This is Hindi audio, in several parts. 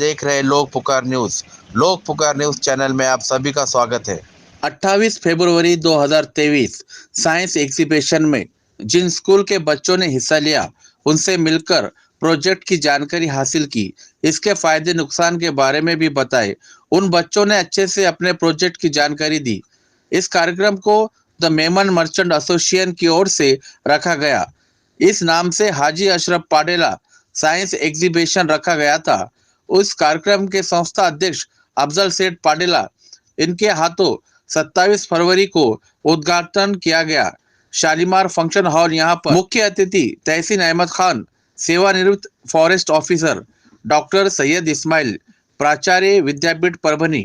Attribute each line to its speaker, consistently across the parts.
Speaker 1: देख रहे लोक पुकार न्यूज। लोक पुकार न्यूज चैनल में आप सभी का स्वागत है। 28 फरवरी 2023 साइंस एग्जीबिशन में जिन स्कूल के बच्चों ने हिस्सा लिया उनसे मिलकर प्रोजेक्ट की जानकारी हासिल की, इसके फायदे नुकसान के बारे में भी बताए। उन बच्चों ने अच्छे से अपने प्रोजेक्ट की जानकारी दी। इस कार्यक्रम को द मेमन मर्चेंट एसोसिएशन की ओर से रखा गया। इस नाम से हाजी अशरफ पाडेला साइंस एग्जीबिशन रखा गया था। उस कार्यक्रम के संस्था अध्यक्ष अफजल सेठ पाडेला इनके हाथों 27 फरवरी को उद्घाटन किया गया। शालीमार फंक्शन हॉल यहाँ पर मुख्य अतिथि तहसीन अहमद खान, सेवानिवृत्त forest officer doctor Syed Ismail, प्राचार्य विद्यापीठ परभनी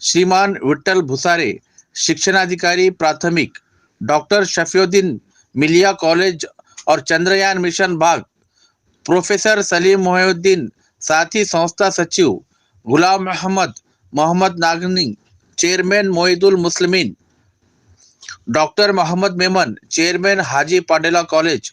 Speaker 1: श्रीमान विट्ठल भुसारे, शिक्षणाधिकारी प्राथमिक डॉक्टर शफीउद्दीन मिलिया कॉलेज और चंद्रयान मिशन बाग, प्रोफेसर सलीम मोहिउद्दीन, साथ ही संस्था सचिव गुलाम मोहम्मद नागनी, चेयरमैन मोइदुल मुस्लिमीन, डॉक्टर मोहम्मद मेमन, चेयरमैन हाजी पाडेला कॉलेज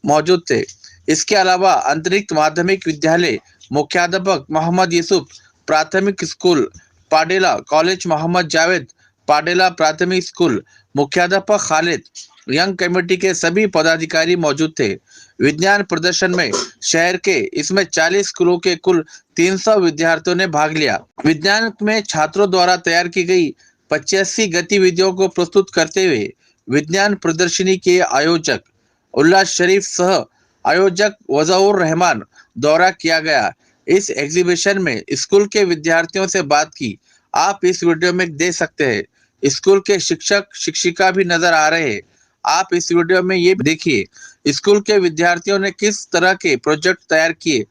Speaker 1: मौजूद थे। इसके अलावा अंतरिक्ष माध्यमिक विद्यालय मुख्याध्यापक मोहम्मद यूसुफ, प्राथमिक स्कूल पाडेला कॉलेज मोहम्मद जावेद, पाडेला प्राथमिक स्कूल मुख्याध्यापक खालिद, यंग कमेटी के सभी पदाधिकारी मौजूद थे। विज्ञान प्रदर्शन में शहर के इसमें 40 स्कूलों के कुल 300 विद्यार्थियों ने भाग लिया। विज्ञान में छात्रों द्वारा तैयार की गई 85 गतिविधियों को प्रस्तुत करते हुए विज्ञान प्रदर्शनी के आयोजक उल्लास शरीफ सह आयोजक वजाउर रहमान दौरा किया गया। इस एग्जीबिशन में स्कूल के विद्यार्थियों से बात की, आप इस वीडियो में देख सकते हैं। स्कूल के शिक्षक शिक्षिका भी नजर आ रहे हैं। आप इस वीडियो में ये देखिए स्कूल के विद्यार्थियों ने किस तरह के प्रोजेक्ट तैयार किए।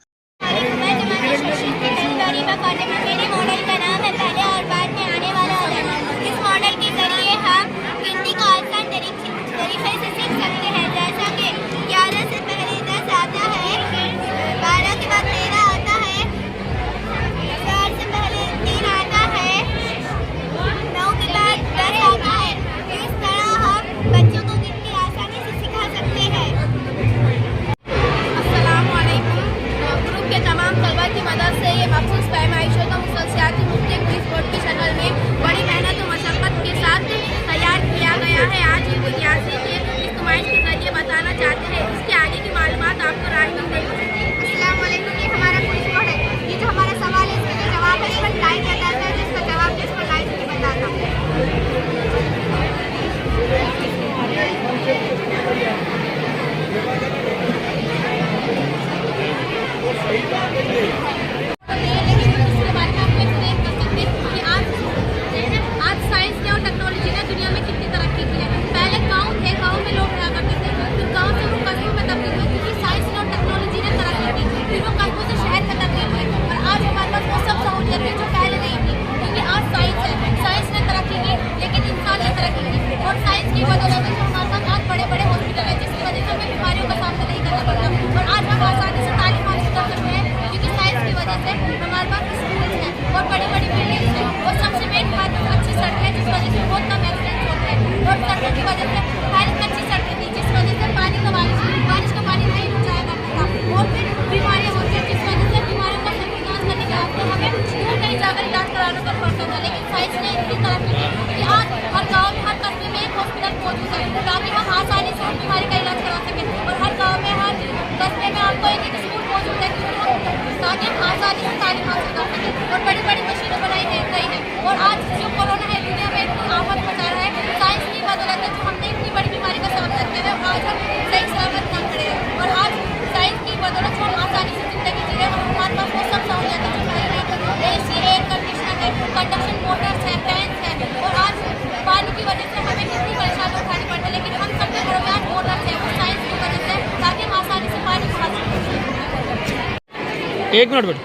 Speaker 2: एक मिनट बेटा।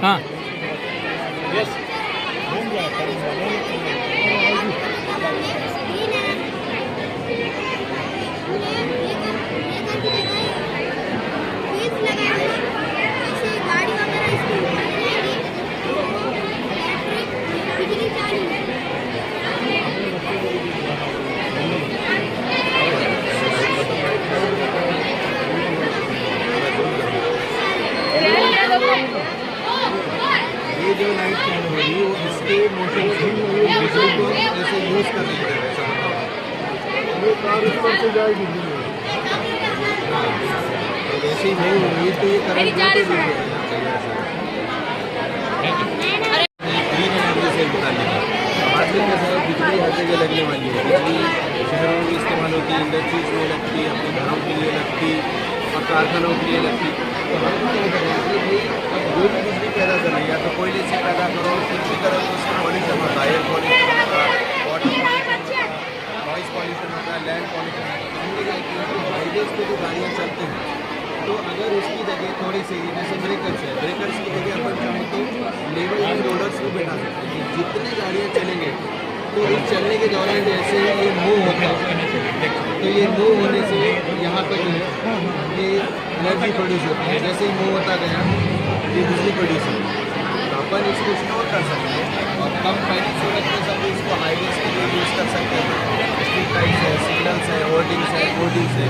Speaker 2: हाँ
Speaker 3: क्रॉस करनी पड़ेगा, ऐसा बताओ।
Speaker 4: ये कार ऊपर से जाएगी
Speaker 3: तो वैसे ही नहीं होगी तो ये करंट नहीं तो चाहिए ऐसा से निकालने का। आज भी कैसा है, बिजली हर जगह लगने वाली है। बिजली शहरों में इस्तेमाल होती है, इंडस्ट्रीज में लगती है, अपने घरों के लिए लगती और कारखानों के लिए लगती। तो हम क्या करेंगे भाई, जो भी बिजली पैदा कर रही है या तो कोयले से पैदा करो, कुछ भी करो तो उससे पॉल्यूशन होता है, एयर पॉल्यूशन होता है, वाटर पॉल्यूशन होता है, नॉइस पॉल्यूशन होता है, लैंड पॉल्यूशन होता है। हमने क्या किया, हाईवेज पे जो गाड़ियाँ चलते हैं तो अगर उसकी जगह थोड़ी सी जैसे ब्रेकर्स है, ब्रेकर्स की जगह अपन चाहें तो लेवल में रोलर्स को बैठा सकते हैं। जितनी गाड़ियाँ चलेंगे तो इस चलने के दौरान जैसे ये मूव होता है तो ये मूव होने से यहाँ पर जो है ये एनर्जी प्रोड्यूस होती है। जैसे ही मूव होता गया ये बिजली प्रोड्यूस होती है। तो अपन इसको स्टोर कर सकते हैं और कम पैनी सूरत में सब इसको हाईवेज के लिए यूज़ कर सकते हैं। स्ट्रीट लाइट्स है, सिग्नल्स है, होर्डिंग्स है, बोर्डिंग्स है।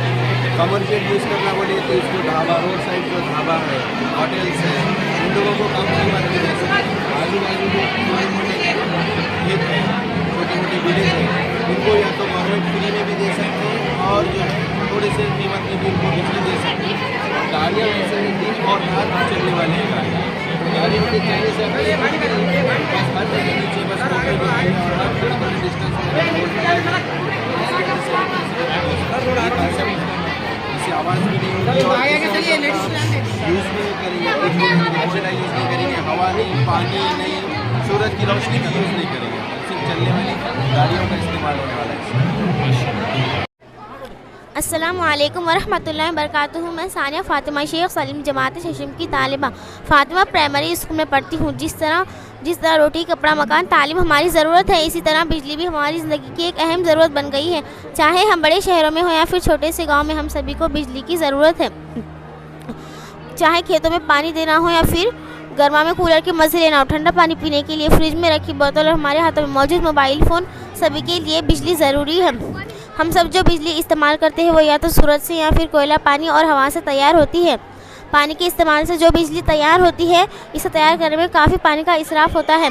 Speaker 3: कमर्शियल यूज़ करना बोले तो इसको ढाबा, रोड साइड जो ढाबा है, होटल्स है, उन लोगों को कम कीमत में दे सकते हैं। आजू बाजू जो खेत है, छोटे मोटे विलेज है, उनको या तो गवर्नमेंट फ्री में भी दे सकते हैं और जो है थोड़े से कीमत में भी उनको बिजली दे सकते हैं। और गाड़ियाँ वैसे दिन और रात चलने वाली हैं गाड़ियाँ। गाड़ियों के चलने से बस हर जगह नीचे बस रोकें और हर थोड़ी बड़ी डिस्टेंस इससे आवाज़ भी नहीं होगी और यूज़ भी नहीं करेंगे, ऑक्सीजन यूज़ नहीं करेंगे, हवा नहीं, पानी नहीं, सूरज की रोशनी भी यूज़ नहीं करेंगे। सिर्फ चलने वाली गाड़ियों का इस्तेमाल होने वाला है।
Speaker 5: अस्सलामुअलैकुम वरहमतुल्लाहि वबरकातुहू। मैं सानिया फ़ातिमा शेख सलीम जमात शशम की तालिबा फ़ातिमा प्राइमरी स्कूल में पढ़ती हूँ। जिस तरह रोटी, कपड़ा, मकान, तालीम हमारी ज़रूरत है, इसी तरह बिजली भी हमारी ज़िंदगी की एक अहम ज़रूरत बन गई है। चाहे हम बड़े शहरों में हो या फिर छोटे से गाँव में, हम सभी को बिजली की ज़रूरत है। चाहे खेतों में पानी देना हो या फिर गर्मा में कूलर के मज़े लेना हो, ठंडा पानी पीने के लिए फ्रिज में रखी बोतल और हमारे हाथों में मौजूद मोबाइल फ़ोन, सभी के लिए बिजली ज़रूरी है। हम सब जो बिजली इस्तेमाल करते हैं वो या तो सूरज से या फिर कोयला, पानी और हवा से तैयार होती है। पानी के इस्तेमाल से जो बिजली तैयार होती है, इसे तैयार करने में काफ़ी पानी का इसराफ होता है।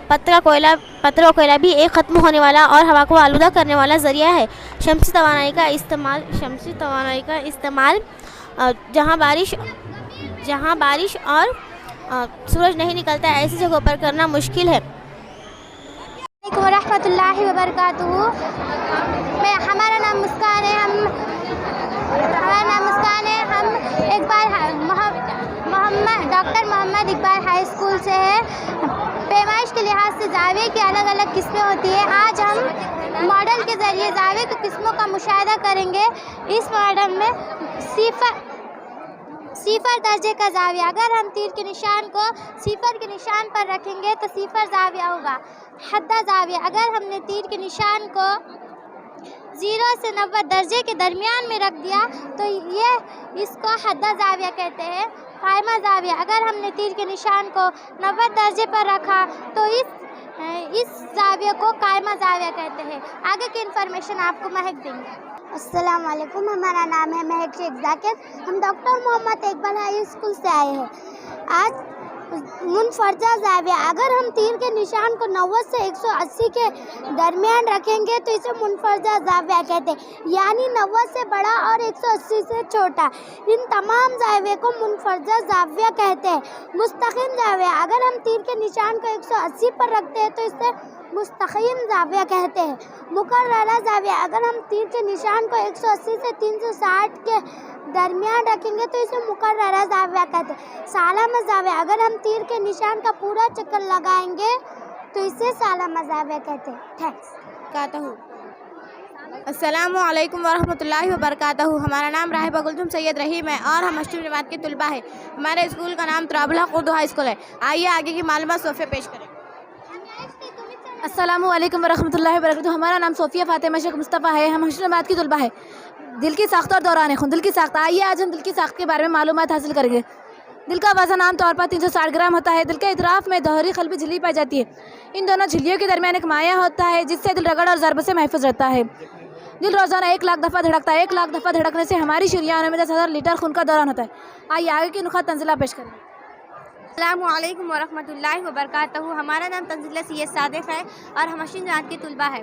Speaker 5: पत्थर और कोयला भी एक ख़त्म होने वाला और हवा को आलूदा करने वाला ज़रिया है। शमसी तवानाई का इस्तेमाल जहाँ बारिश और सूरज नहीं निकलता है, ऐसी जगहों पर करना मुश्किल है।
Speaker 6: वरहमतुल्लाहि वबरकातुहू। हमारा नाम मुस्कान है। हम एक बार doctor Mohammad Iqbal high school से है। पैमाइश के लिहाज से जावे की अलग अलग किस्में होती है। आज हम मॉडल के ज़रिए जावे की किस्मों का मुशाहिदा करेंगे। इस मॉडल में सिफर दर्जे का जाविया, अगर हम तीर के निशान को सिफर के निशान पर रखेंगे तो सिफर जाविया होगा। हद्दा जाविया, अगर हमने तीर के निशान को 0 से 90 दर्जे के दरमियान में रख दिया तो ये इसको हद्दा जाविया कहते हैं। कायमा जाविया, अगर हमने तीर के निशान को 90 दर्जे पर रखा तो इस जाविया को कायमा जाविया कहते हैं। आगे की इन्फॉर्मेशन आपको महक देंगे।
Speaker 7: अस्सलाम वालेकुम, हमारा नाम है महक शेख जाकिर। हम doctor Mohammad Iqbal high school से आए हैं। आज मुनफरजा जाविया, अगर हम तीर के निशान को 90 से 180 के दरमियान रखेंगे तो इसे मुनफरजा जाविया कहते हैं, यानी 90 से बड़ा और 180 से छोटा। इन तमाम जाविया को मुनफरजा जाविया कहते हैं। मुस्तकीम जाविया, अगर हम तीर के निशान को 180 पर रखते हैं तो इसे मुस्तकीम जाविया कहते हैं। मुकर्ररा जाविया, अगर हम तीर के निशान को 180 से 360 के दरमियान रखेंगे तो इसे मुकर्ररा जाविया कहते हैं। सालामा जाविया, अगर हम तीर के निशान का पूरा चक्कर लगाएंगे तो इसे सालामा जाविया कहते हैं। थैंक्स
Speaker 5: कहता हूँ। अस्सलामु अलैकुम वरहमतुल्लाहि वबरकातुहू। हमारा नाम राहिबा गुलजुम सैयद रहीम है और हम अष्टम जमात के तुलबा है। हमारे स्कूल का नाम तुराबुल हक उर्दू हाई स्कूल है। आइए आगे की मालूमात सोफिया पेश करें।
Speaker 8: अस्सलामु अलैकुम वरहमतुल्लाहि वबरकातुहू। हमारा नाम सोफिया फ़ातिमा शेख मुस्तफ़ा है। हम हशराबाद की तुलबा है। दिल की साख्त और दौरान खुन, दिल की साख्त। आइए आज हम दिल की साख्त के बारे में मालूमात हासिल करेंगे। दिल का वज़न आम तौर पर 360 ग्राम होता है। दिल के इतराफ़ में दोहरी क़ल्बी झिल्ली पाई जाती है। इन दोनों झिल्लियों के दरमियान एक माया होता है जिससे दिल रगड़ और ज़रब से महफूज रहता है। दिल रोज़ाना 1 लाख दफ़ा धड़कता है। 1 लाख दफ़ा धड़कने से हमारी शरीयानों में 10,000 लीटर खून का दौरान होता है। आइए आगे की नुक़ात तंज़ीला पेश करें।
Speaker 6: अस्सलामुअलैकुम वरहमतुल्लाहि वबरकातुहू। हमारा नाम तंजीला सैयद सादिक है और हम हशीन जात के तुलबा है।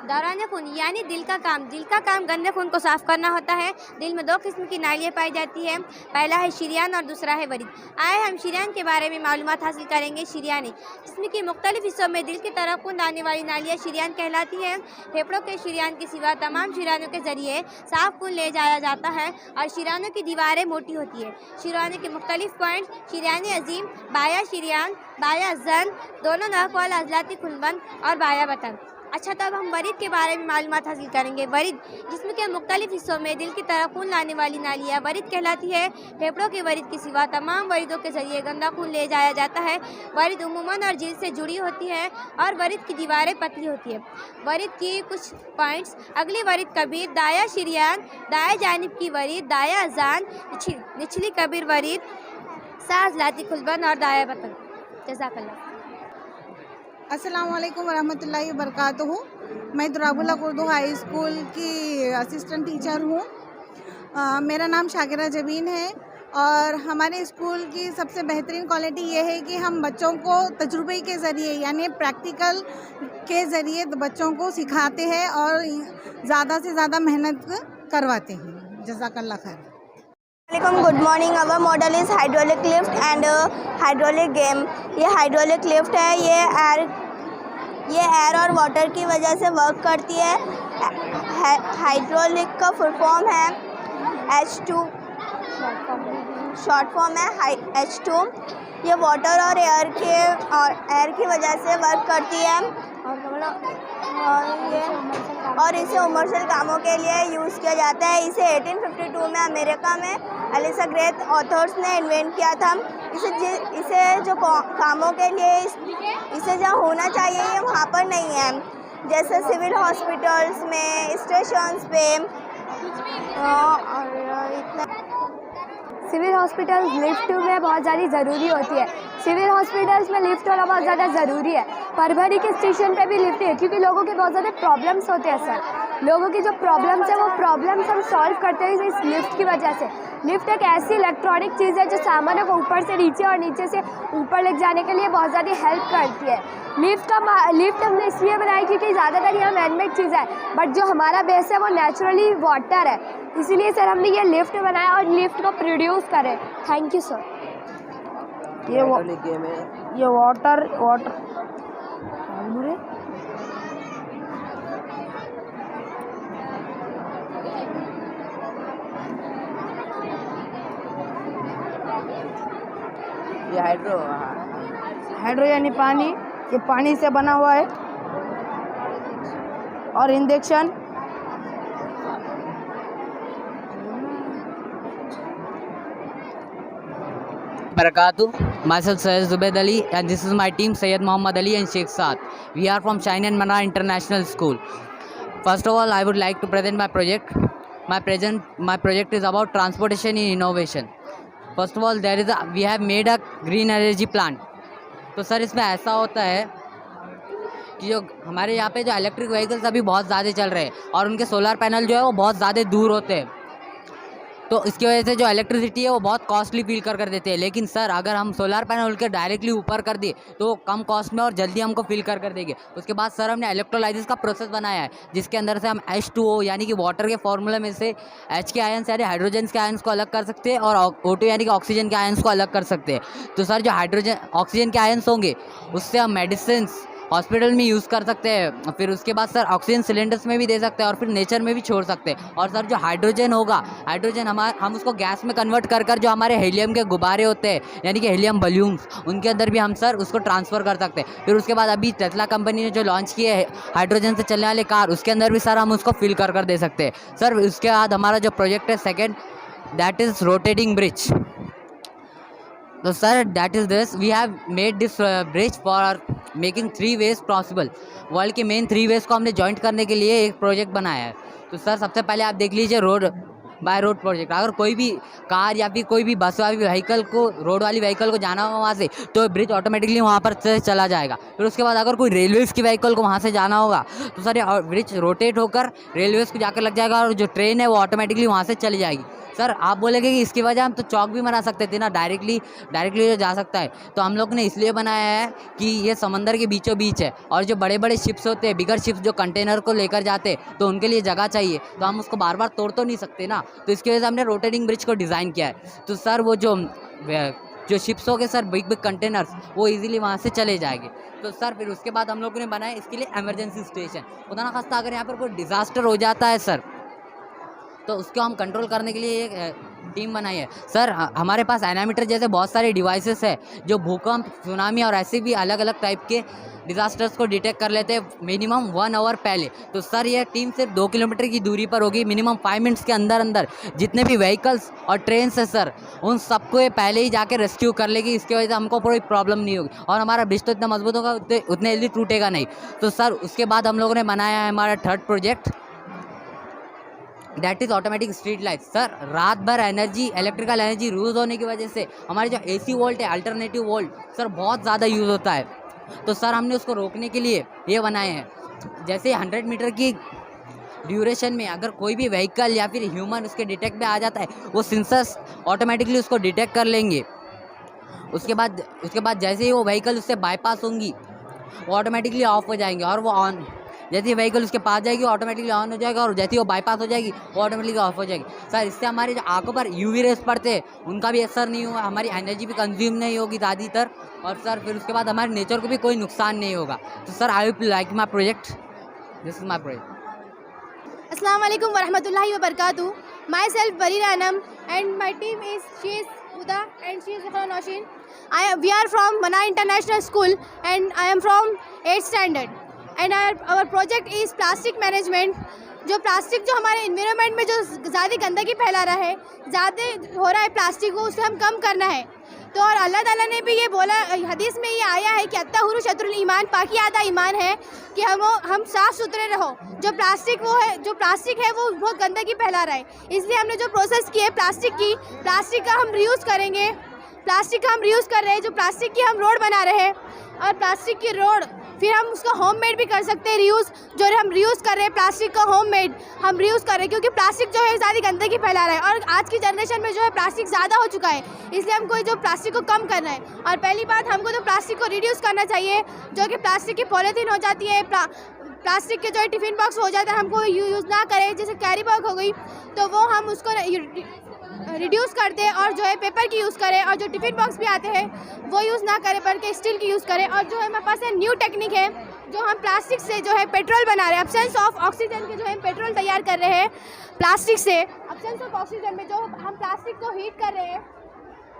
Speaker 6: दौरान खून यानी दिल का काम गंदे खून को साफ़ करना होता है। दिल में दो किस्म की नालियाँ पाई जाती हैं, पहला है शरीयान और दूसरा है वरीद। आए हम शरीयान के बारे में मालूमात हासिल करेंगे। शरीयानी जिस्म के मुख्तलिफ हिस्सों में दिल की तरफ खून आने वाली नालियाँ शरीयान कहलाती हैं। फेफड़ों के शरीयान के सिवा तमाम शरीयानों के ज़रिए साफ खून ले जाया जाता है और शरीयानों की दीवारें मोटी होती है। शरीयानों के मुख्तलिफ पॉइंट शरीयान अजीम, बाया शरीयान, बाया जन, दोनों नाक वाला अजलाती खुलबंद और बाया बतन। अच्छा, तो अब हम वरीद के बारे में मालूमात हासिल करेंगे। वरीद जिस्म के मुख्तलिफ हिस्सों में दिल की तरफ खून लाने वाली नालियाँ वरीद कहलाती है। फेफड़ों के वरीद के सिवा तमाम वरीदों के ज़रिए गंदा खून ले जाया जाता है। वरीद उमूमन और जिल्द से जुड़ी होती है और वरीद की दीवारें पतली होती है। वरीद की कुछ पॉइंट्स अगली वरीद कबीर, दाया शरीयान, दाया जानिब की वरीद, दाया अजान, निचली कबीर वरीद, साज लाती खुलबन और दाया बतन। जज़ाकल्लाह।
Speaker 4: अस्सलाम वालेकुम वरहमतुल्लाहि वबरकातुहू। मैं दुराबुल्ला उर्दू हाई स्कूल की असिस्टेंट टीचर हूँ। मेरा नाम शाकिरा जबीन है और हमारे स्कूल की सबसे बेहतरीन क्वालिटी ये है कि हम बच्चों को तजुर्बे के ज़रिए यानी प्रैक्टिकल के ज़रिए बच्चों को सिखाते हैं और ज़्यादा से ज़्यादा मेहनत करवाते हैं। जज़ाकल्लाह खैर।
Speaker 7: Good morning. Our model is hydraulic lift and hydraulic game. ये हाइड्रोलिक लिफ्ट है, ये एयर और वाटर की वजह से वर्क करती है। हाइड्रोलिक का फुल फॉर्म है H2, शॉर्ट फॉर्म है H2। ये वाटर और एयर की वजह से वर्क करती है और इसे कमर्शियल कामों के लिए यूज़ किया जाता है। इसे 1852 में अमेरिका में एलिसा ग्रेथ ऑथर्स ने इन्वेंट किया था। इसे जो कामों के लिए इसे जहाँ होना चाहिए ये वहाँ पर नहीं है, जैसे सिविल हॉस्पिटल्स में, स्टेशंस पे
Speaker 6: सिविल हॉस्पिटल्स लिफ्ट में बहुत ज़्यादा ज़रूरी होती है। सिविल हॉस्पिटल्स में लिफ्ट होना बहुत ज़्यादा ज़रूरी है। परभरी के स्टेशन पे भी लिफ्ट है क्योंकि लोगों के बहुत ज़्यादा प्रॉब्लम्स होते हैं सर। लोगों की जो प्रॉब्लम्स है वो प्रॉब्लम्स हम सॉल्व करते हैं इस लिफ्ट की वजह से। लिफ्ट एक ऐसी इलेक्ट्रॉनिक चीज़ है जो सामानों को ऊपर से नीचे और नीचे से ऊपर ले जाने के लिए बहुत ज़्यादा हेल्प करती है। लिफ्ट हमने इसलिए बनाई क्योंकि ज़्यादातर यहाँ मैनमेड चीज़ है, बट जो हमारा बेस है वो नेचुरली वाटर है, इसीलिए सर हमने ये लिफ्ट बनाया और लिफ्ट को प्रोड्यूस करें। Thank you sir. ये वाटर
Speaker 9: ये हाइड्रो यानी पानी, ये पानी से बना हुआ है। और injection
Speaker 10: Barakatuh. Myself Syed Zubaid Ali and this is my team Syed Muhammad Ali and Sheikh Saad. We are from Shine and Manar International School. First of all, I would like to present my project. My project is about transportation in innovation. First of all, we have made a green energy plant. तो सर इसमें ऐसा होता है कि जो हमारे यहाँ पे जो इलेक्ट्रिक व्हीकल्स अभी बहुत ज़्यादा चल रहे हैं और उनके सोलर पैनल जो है वो बहुत ज़्यादा दूर होते हैं, तो इसकी वजह से जो इलेक्ट्रिसिटी है वो बहुत कॉस्टली फील कर देते हैं। लेकिन सर अगर हम सोलर पैनल के डायरेक्टली ऊपर कर दिए तो वो कम कॉस्ट में और जल्दी हमको फील कर देंगे। उसके बाद सर हमने इलेक्ट्रोलाइसिस का प्रोसेस बनाया है जिसके अंदर से हम H2O यानी कि वाटर के फॉर्मूले में से H के आयन्स यानी हाइड्रोजन के आयन्स को अलग कर सकते हैं और O2 यानी कि ऑक्सीजन के आयन्स को अलग कर सकते हैं। तो सर जो ऑक्सीजन के आयन्स होंगे उससे हम मेडिसिन हॉस्पिटल में यूज़ कर सकते हैं, फिर उसके बाद सर ऑक्सीजन सिलेंडर्स में भी दे सकते हैं और फिर नेचर में भी छोड़ सकते हैं। और सर जो हाइड्रोजन होगा, हाइड्रोजन हम उसको गैस में कन्वर्ट कर जो हमारे हीलियम के गुब्बारे होते हैं यानी कि हीलियम बलून्स, उनके अंदर भी हम सर उसको ट्रांसफ़र कर सकते हैं। फिर उसके बाद अभी टेस्ला कंपनी ने जो लॉन्च किए है हाइड्रोजन से चलने वाले कार, उसके अंदर भी सर हम उसको फिल कर दे सकते हैं। सर उसके बाद हमारा जो प्रोजेक्ट है second, that is rotating bridge. तो sir that is this, we have made this bridge for making 3 ways possible. World के मेन 3 वेज को हमने जॉइंट करने के लिए एक प्रोजेक्ट बनाया है। तो सर सबसे पहले आप देख लीजिए रोड बाय रोड प्रोजेक्ट। अगर कोई भी कार या फिर कोई भी बस वाली व्हीकल को, रोड वाली व्हीकल को जाना होगा वहाँ से, तो ब्रिज ऑटोमेटिकली वहाँ पर से चला जाएगा। फिर उसके बाद अगर कोई रेलवेज़ की व्हीकल को वहाँ से जाना होगा तो सर ये ब्रिज रोटेट होकर रेलवेज़ को जाकर लग जाएगा और जो ट्रेन है वो ऑटोमेटिकली वहाँ से चली जाएगी। सर आप बोलेंगे कि इसकी वजह हम तो चौक भी बना सकते थे ना, डायरेक्टली जो जा सकता है, तो हम लोग ने इसलिए बनाया है कि ये समंदर के बीचों बीच है और जो बड़े बड़े शिप्स होते हैं, बिगर शिप्स जो कंटेनर को लेकर जाते हैं, तो उनके लिए जगह चाहिए, तो हम उसको बार बार तोड़ तो नहीं सकते ना, तो इसकी वजह से हमने रोटेटिंग ब्रिज को डिज़ाइन किया है। तो सर वो जो शिप्स हो गए सर, बिग कंटेनर्स, वो इजीली वहाँ से चले जाएंगे। तो सर फिर उसके बाद हम लोगों ने बनाया इसके लिए इमरजेंसी स्टेशन। खुदा ना खास्ता अगर यहाँ पर कोई डिज़ास्टर हो जाता है सर, तो उसको हम कंट्रोल करने के लिए एक टीम बनाई है। सर हमारे पास एनामीटर जैसे बहुत सारे डिवाइसेस है जो भूकंप, सुनामी और ऐसे भी अलग अलग टाइप के डिज़ास्टर्स को डिटेक्ट कर लेते हैं मिनिमम 1 आवर पहले। तो सर ये टीम सिर्फ 2 किलोमीटर की दूरी पर होगी, मिनिमम 5 मिनट्स के अंदर अंदर जितने भी व्हीकल्स और ट्रेन है सर, उन सबको ये पहले ही जाके रेस्क्यू कर लेगी। इसकी वजह से हमको कोई प्रॉब्लम नहीं होगी और हमारा ब्रिज तो इतना मजबूत होगा, उतने जल्दी टूटेगा नहीं। तो सर उसके बाद हम लोगों ने बनाया है हमारा third project, that is automatic street light. Sir रात भर इलेक्ट्रिकल एनर्जी यूज़ होने की वजह से हमारे जो AC वोल्ट है, अल्टरनेटिव वोल्ट सर, बहुत ज़्यादा यूज़ होता है। तो सर हमने उसको रोकने के लिए ये बनाए हैं, जैसे 100 मीटर की ड्यूरेशन में अगर कोई भी व्हीकल या फिर ह्यूमन उसके डिटेक्ट में आ जाता है, वो सेंसर्स ऑटोमेटिकली उसको डिटेक्ट कर लेंगे। उसके बाद जैसे ही वो व्हीकल उससे बाईपास होंगी, वो ऑटोमेटिकली ऑफ हो जाएंगे और वो ऑन, जैसे ही व्हीकल उसके पास जाएगी ऑटोमेटिकली ऑन हो जाएगा और जैसे ही वो बाईपास हो जाएगी वो ऑटोमेटिकली ऑफ हो जाएगी। सर इससे हमारी जो आंखों पर UV रेस पड़ते हैं उनका भी असर नहीं होगा, हमारी एनर्जी भी कंज्यूम नहीं होगी ज़्यादातर, और सर फिर उसके बाद हमारे नेचर को भी कोई नुकसान नहीं होगा। तो sir I will like my project, this is my project.
Speaker 6: अस्सलाम वालेकुम वरहमतुल्लाहि वबरकातुहू। Myself Bareera Anam and my team is she is Huda and she is Zafra Nausheen. We are from Mana International School and I am from 8th standard and our project is plastic management। जो प्लास्टिक जो हमारे इन्वायरमेंट में जो ज़्यादा गंदगी फैला रहा है, ज़्यादा हो रहा है प्लास्टिक को, उसे हम कम करना है। तो और अल्लाह ताला ने भी ये बोला, हदीस में ये आया है कि अत्तहुरु शत्रुल ईमान, पाकी आधा ईमान है कि हम साफ़ सुथरे रहो। जो प्लास्टिक है वो बहुत गंदगी फैला रहा है, इसलिए हमने जो प्रोसेस की है प्लास्टिक का हम रीयूज़ करेंगे। प्लास्टिक का हम रीयूज़ कर रहे हैं, जो प्लास्टिक की हम रोड बना रहे हैं और प्लास्टिक की रोड फिर हम उसका होममेड भी कर सकते हैं रीयूज़। जो हम रीयूज़ कर रहे हैं प्लास्टिक का होममेड हम रीयूज़ कर रहे हैं, क्योंकि प्लास्टिक जो है ज़्यादा गंदगी फैला रहा है और आज की जनरेशन में जो है प्लास्टिक ज़्यादा हो चुका है, इसलिए हमको जो प्लास्टिक को कम करना है। और पहली बात हमको तो प्लास्टिक को रिड्यूस करना चाहिए, जो कि प्लास्टिक की पॉलीथीन हो जाती है, प्लास्टिक के जो है टिफ़िन बॉक्स हो जाता है, हमको यूज़ ना करें। जैसे कैरी बैग हो गई तो वो हम उसको रिड्यूस कर दें और जो है पेपर की यूज़ करें, और जो टिफ़िन बॉक्स भी आते हैं वो यूज़ ना करें बल्कि स्टील की यूज़ करें। और जो है हमारे पास न्यू टेक्निक है, जो हम प्लास्टिक से जो है पेट्रोल बना रहे हैं, एब्सेंस ऑफ ऑक्सीजन के जो है पेट्रोल तैयार कर रहे हैं प्लास्टिक से। एब्सेंस ऑफ ऑक्सीजन में जो हम प्लास्टिक को हीट कर रहे हैं,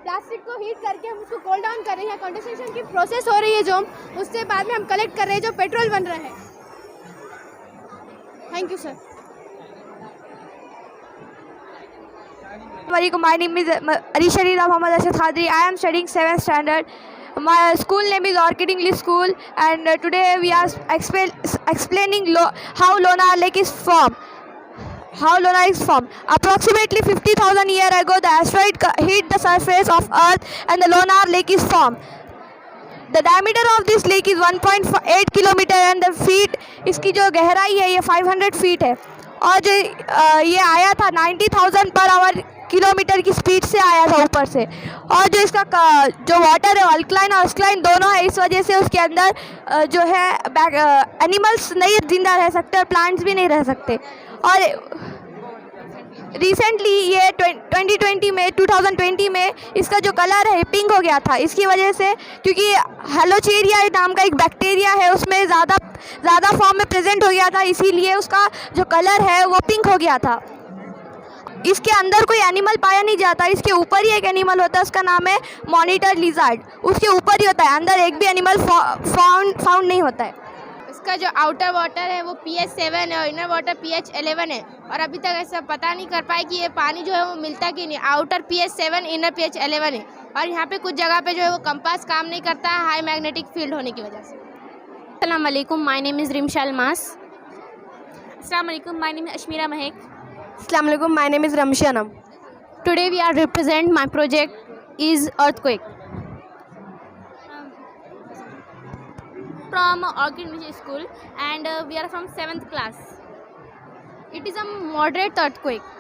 Speaker 6: प्लास्टिक को हीट करके हम उसको कूल डाउन कर रहे हैं, कंडेंसेशन की प्रोसेस हो रही है, जो उससे बाद में हम कलेक्ट कर रहे हैं जो पेट्रोल बन रहा है। Thank you sir.
Speaker 11: My name is Arisha Muhammad Ashad Khadri. I am studying 7th standard. My school name is Orchid English School, and today we are explaining how Lonar Lake is formed. Approximately 50,000 years ago, the asteroid hit the surface of Earth, and the Lonar Lake is formed. The diameter of this lake is 1.8 kilometer, and the feet, इसकी जो गहराई है ये 500 feet है, और जो ये आया था 90,000 पर आवर किलोमीटर की स्पीड से आया था ऊपर से। और जो इसका जो वाटर है अल्कलाइन और स्क्लाइन दोनों है, इस वजह से उसके अंदर जो है एनिमल्स नहीं जिंदा रह सकते और प्लांट्स भी नहीं रह सकते। और रिसेंटली ये 2020 में इसका जो कलर है पिंक हो गया था, इसकी वजह से, क्योंकि हेलोचेरिया नाम का एक बैक्टीरिया है उसमें ज़्यादा फॉर्म में प्रेजेंट हो गया था, इसीलिए उसका जो कलर है वो पिंक हो गया था। इसके अंदर कोई एनिमल पाया नहीं जाता, इसके ऊपर ही एक एनिमल होता है, उसका नाम है मॉनिटर लिजर्ड, उसके ऊपर ही होता है, अंदर एक भी एनिमल फाउंड नहीं होता है।
Speaker 6: इसका जो आउटर वाटर है वो pH 7 है और इनर वाटर pH 11 है, और अभी तक ऐसा पता नहीं कर पाए कि ये पानी जो है वो मिलता कि नहीं। आउटर pH 7 इनर pH 11 है, और यहाँ पे कुछ जगह पे जो है वो कंपास काम नहीं करता है हाई मैग्नेटिक फील्ड होने की वजह से।
Speaker 5: अस्सलाम वालेकुम, my name is Rimsha Almas. अस्सलाम वालेकुम, my name is अशमीरा Mahak.
Speaker 11: Assalamu alaikum. My name is Ramshi Anam.
Speaker 5: Today we are represent my project is earthquake. From Orchid Mission School and we are from 7th class. It is a moderate earthquake.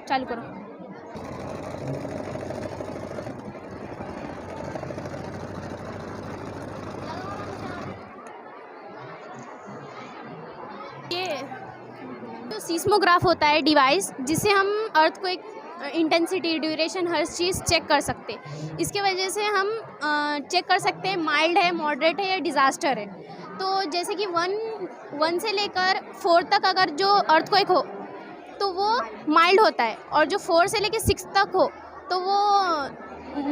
Speaker 5: चालू करो. ये तो सीस्मोग्राफ होता है डिवाइस जिससे हम अर्थक्वेक इंटेंसिटी ड्यूरेशन हर चीज़ चेक कर सकते. इसके वजह से हम चेक कर सकते हैं माइल्ड है, मॉडरेट है या डिज़ास्टर है. तो जैसे कि वन से लेकर 4 तक अगर जो अर्थक्वेक हो तो वो माइल्ड होता है, और जो 4 से लेकर 6 तक हो तो वो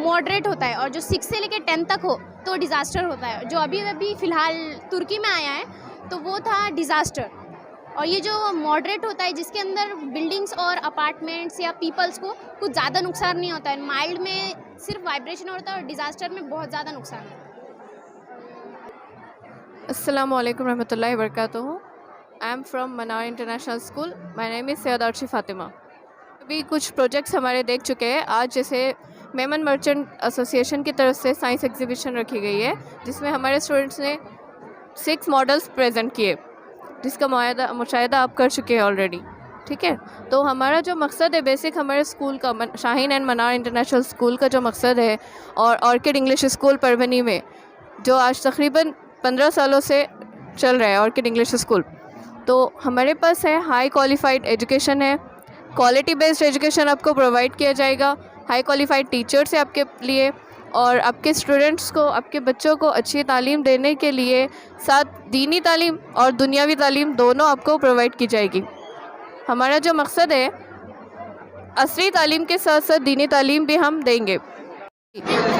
Speaker 5: मॉडरेट होता है, और जो 6 से लेकर 10 तक हो तो डिज़ास्टर होता है. जो अभी फ़िलहाल तुर्की में आया है तो वो था डिज़ास्टर. और ये जो मॉडरेट होता है जिसके अंदर बिल्डिंग्स और अपार्टमेंट्स या पीपल्स को कुछ ज़्यादा नुकसान नहीं होता है. माइल्ड में सिर्फ वाइब्रेशन होता है और डिज़ास्टर में बहुत ज़्यादा नुकसान होता है.
Speaker 12: अस्सलामु अलैकुम रहमतुल्लाहि वबरकातुहू. I am from Manar international school. My name is Syed Arshi Fatima. अभी कुछ प्रोजेक्ट्स हमारे देख चुके हैं. आज जैसे मेमन मर्चेंट एसोसिएशन की तरफ से साइंस एग्जीबिशन रखी गई है जिसमें हमारे स्टूडेंट्स ने 6 मॉडल्स प्रेजेंट किए जिसका मुशाहिदा आप कर चुके हैं ऑलरेडी. ठीक है, तो हमारा जो मकसद है बेसिक हमारे स्कूल का Shaheen and Manar international school का जो मकसद है और ऑर्किड इंग्लिश स्कूल परभनी में जो आज तकरीबन 15 सालों से चल रहा है ऑर्किड इंग्लिश स्कूल, तो हमारे पास है हाई क्वालिफाइड एजुकेशन है. क्वालिटी बेस्ड एजुकेशन आपको प्रोवाइड किया जाएगा. हाई क्वालिफाइड टीचर्स है आपके लिए, और आपके स्टूडेंट्स को, आपके बच्चों को अच्छी तालीम देने के लिए साथ दीनी तालीम और दुनियावी तालीम दोनों आपको प्रोवाइड की जाएगी. हमारा जो मकसद है असली तालीम के साथ साथ दीनी तालीम भी हम देंगे.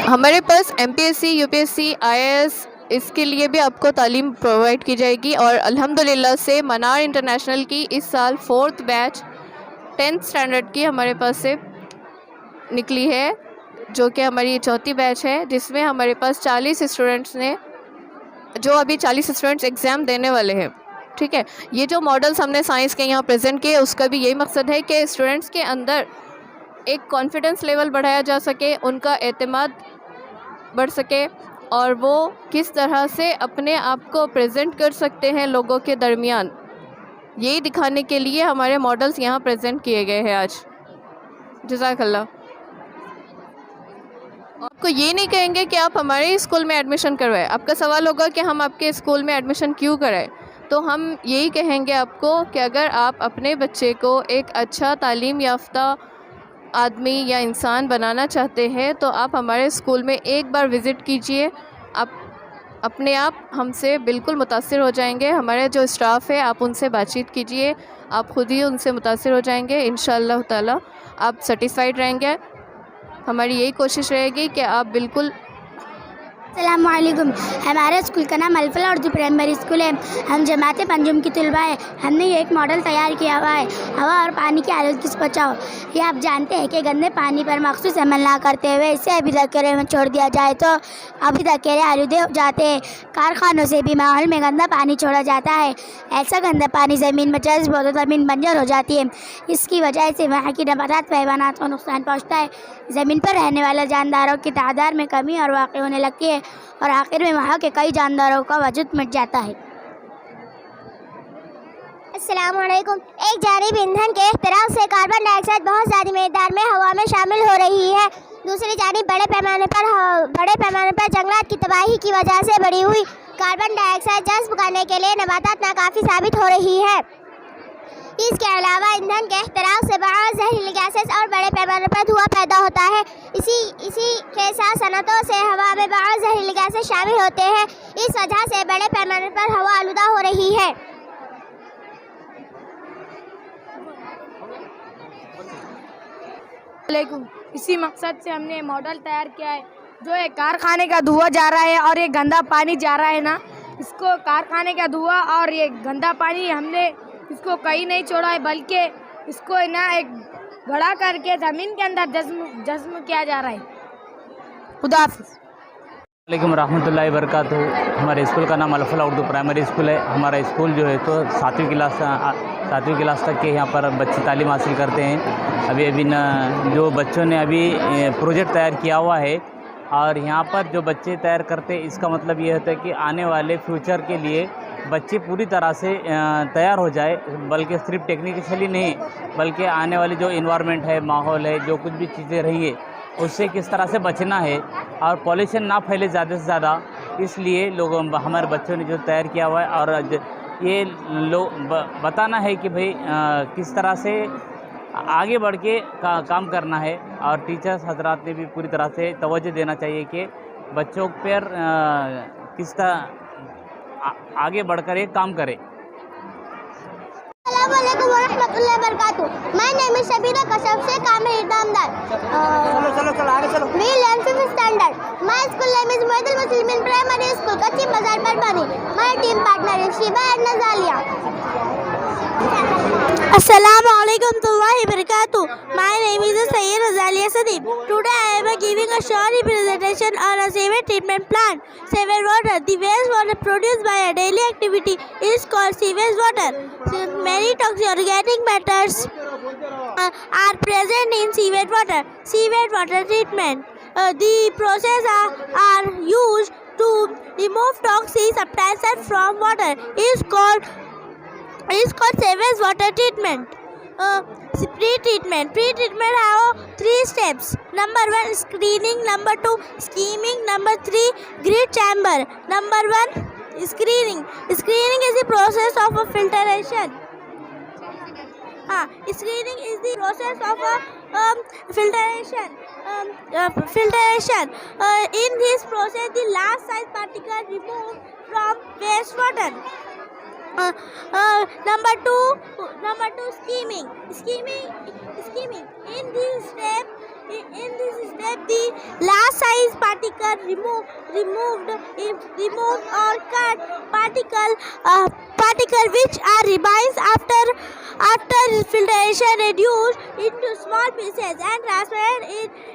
Speaker 12: हमारे पास MPSC, UPSC, IAS इसके लिए भी आपको तालीम प्रोवाइड की जाएगी. और अल्हम्दुलिल्लाह से मनार इंटरनेशनल की इस साल 4th बैच 10th स्टैंडर्ड की हमारे पास से निकली है, जो कि हमारी 4थी बैच है, जिसमें हमारे पास 40 स्टूडेंट्स ने, जो अभी 40 स्टूडेंट्स एग्ज़ाम देने वाले हैं. ठीक है, ये जो मॉडल्स हमने साइंस के यहाँ प्रेजेंट किए उसका भी यही मकसद है कि स्टूडेंट्स के अंदर एक कॉन्फिडेंस लेवल बढ़ाया जा सके, उनका एतमाद बढ़ सके, और वो किस तरह से अपने आप को प्रेजेंट कर सकते हैं लोगों के दरमियान, यही दिखाने के लिए हमारे मॉडल्स यहाँ प्रेजेंट किए गए हैं आज. जज़ाकल्लाह. आपको ये नहीं कहेंगे कि आप हमारे स्कूल में एडमिशन करवाएं. आपका सवाल होगा कि हम आपके स्कूल में एडमिशन क्यों कराएं, तो हम यही कहेंगे आपको कि अगर आप अपने बच्चे को एक अच्छा तालीम याफ्ता आदमी या इंसान बनाना चाहते हैं तो आप हमारे स्कूल में एक बार विज़िट कीजिए. आप अपने आप हमसे बिल्कुल मुतासिर हो जाएंगे. हमारे जो स्टाफ है आप उनसे बातचीत कीजिए, आप ख़ुद ही उनसे मुतासिर हो जाएंगे. इंशाअल्लाह ताला आप सेटिस्फाइड रहेंगे. हमारी यही कोशिश रहेगी कि आप बिल्कुल.
Speaker 7: अस्सलाम वालेकुम. हमारे स्कूल का नाम अल्फला उर्दू प्राइमरी स्कूल है. हम जमात पंजुम की तलबा है. हमने ये एक मॉडल तैयार किया हुआ है, हवा और पानी की आलूदगी से बचाओ. ये आप जानते हैं कि गंदे पानी पर मखसूस अमल ना करते हुए इसे अभी धकेरे में छोड़ दिया जाए तो अभी धकेरे आलूदे हो जाते हैं. कारखानों से भी माहौल में गंदा पानी छोड़ा जाता है. ऐसा गंदा पानी ज़मीन में जज्ब हो तो ज़मीन बंजर हो जाती है. इसकी वजह से वहाँ की नबातात हैवानात को नुकसान पहुँचता है. ज़मीन पर रहने वाले जानदारों की तादाद में कमी और वाक़ होने लगती है, और आखिर में वहाँ के कई जानदारों का वजूद मिट जाता है.
Speaker 6: अस्सलाम वालेकुम. एक जानिब ईंधन के इख्तिराक से कार्बन डाइऑक्साइड बहुत ज़्यादा मिक़दार में हवा में शामिल हो रही है. दूसरी जानिब बड़े पैमाने पर जंगलात की तबाही की वजह से बढ़ी हुई कार्बन डाइऑक्साइड जज्ब करने के लिए नबातात नाकाफ़ी साबित हो रही है. इसके अलावा ईंधन के इख्तिराक से बहुत जहरीली गैसेस और बड़े पैमाने पर धुआं पैदा होता है. इसी के साथ सनतों से हवा में बहुत जहरीली गैसेस शामिल होते हैं. इस वजह से बड़े पैमाने पर हवा आलूदा हो रही है.
Speaker 9: इसी मकसद से हमने मॉडल तैयार किया है. जो एक कारखाने का धुआं जा रहा है और ये गंदा पानी जा रहा है ना, इसको कारखाने का धुआं और ये गंदा पानी हमने इसको कहीं नहीं छोड़ा है, बल्कि इसको ना एक गड़ा करके ज़मीन के अंदर जज्म किया जा रहा है. खुदा हाफिज़.
Speaker 13: वालेकुम रहमतुल्लाहि वबरकातुहू. हमारे स्कूल का नाम अल्फला उर्दू प्राइमरी स्कूल है. हमारा स्कूल जो है तो 7वीं क्लास 7वीं क्लास तक के यहाँ पर बच्चे तालीम हासिल करते हैं। अभी जो बच्चों ने अभी प्रोजेक्ट तैयार किया हुआ है और यहाँ पर जो बच्चे तैयार करते हैं, इसका मतलब ये होता है कि आने वाले फ्यूचर के लिए बच्चे पूरी तरह से तैयार हो जाए, बल्कि सिर्फ टेक्निकली नहीं, बल्कि आने वाली जो इन्वायरमेंट है, माहौल है, जो कुछ भी चीज़ें रही है उससे किस तरह से बचना है और पॉल्यूशन ना फैले ज़्यादा से ज़्यादा। इसलिए हमारे बच्चों ने जो तैयार किया हुआ है और ये बताना है कि भाई किस तरह से आगे बढ़ के काम करना है। और टीचर्स हजरात ने भी पूरी तरह से तवज्जो देना चाहिए कि बच्चों पर किस तरह आगे बढ़कर ये काम करें।
Speaker 7: अस्सलामुअलैकुम वरहमतुल्लाहि वबरकातुहू। My name is Shabira Kashyap Shaikh Aamir Idamdar. चलो आगे चलो। We learn 5th standard. My school name is Moinul Muslimeen primary school, Kachchi Bazaar Parbhani. My team partner is Shiba and Najaliya.
Speaker 6: Assalamualaikum warahmatullahi wabarakatuh. My name is Sayyid Razalia Sadeep. Today I am giving a short presentation on a sewage treatment plant. Sewage water, the waste water produced by a daily activity, is called sewage water. Many toxic organic matters are present in sewage water. Sewage water treatment. The process are used to remove toxic substances from water is called sewage water treatment. Pre-treatment have 3 steps. Number 1 screening, number 2 skimming, number 3 grit chamber. Number 1 screening is the process of a filtration. Screening is the process of filtration. In this process, the last size particle removed from wastewater. Number two skimming. In this step the last size particle removed or cut particle which are revised after filtration, reduced into small pieces and transferred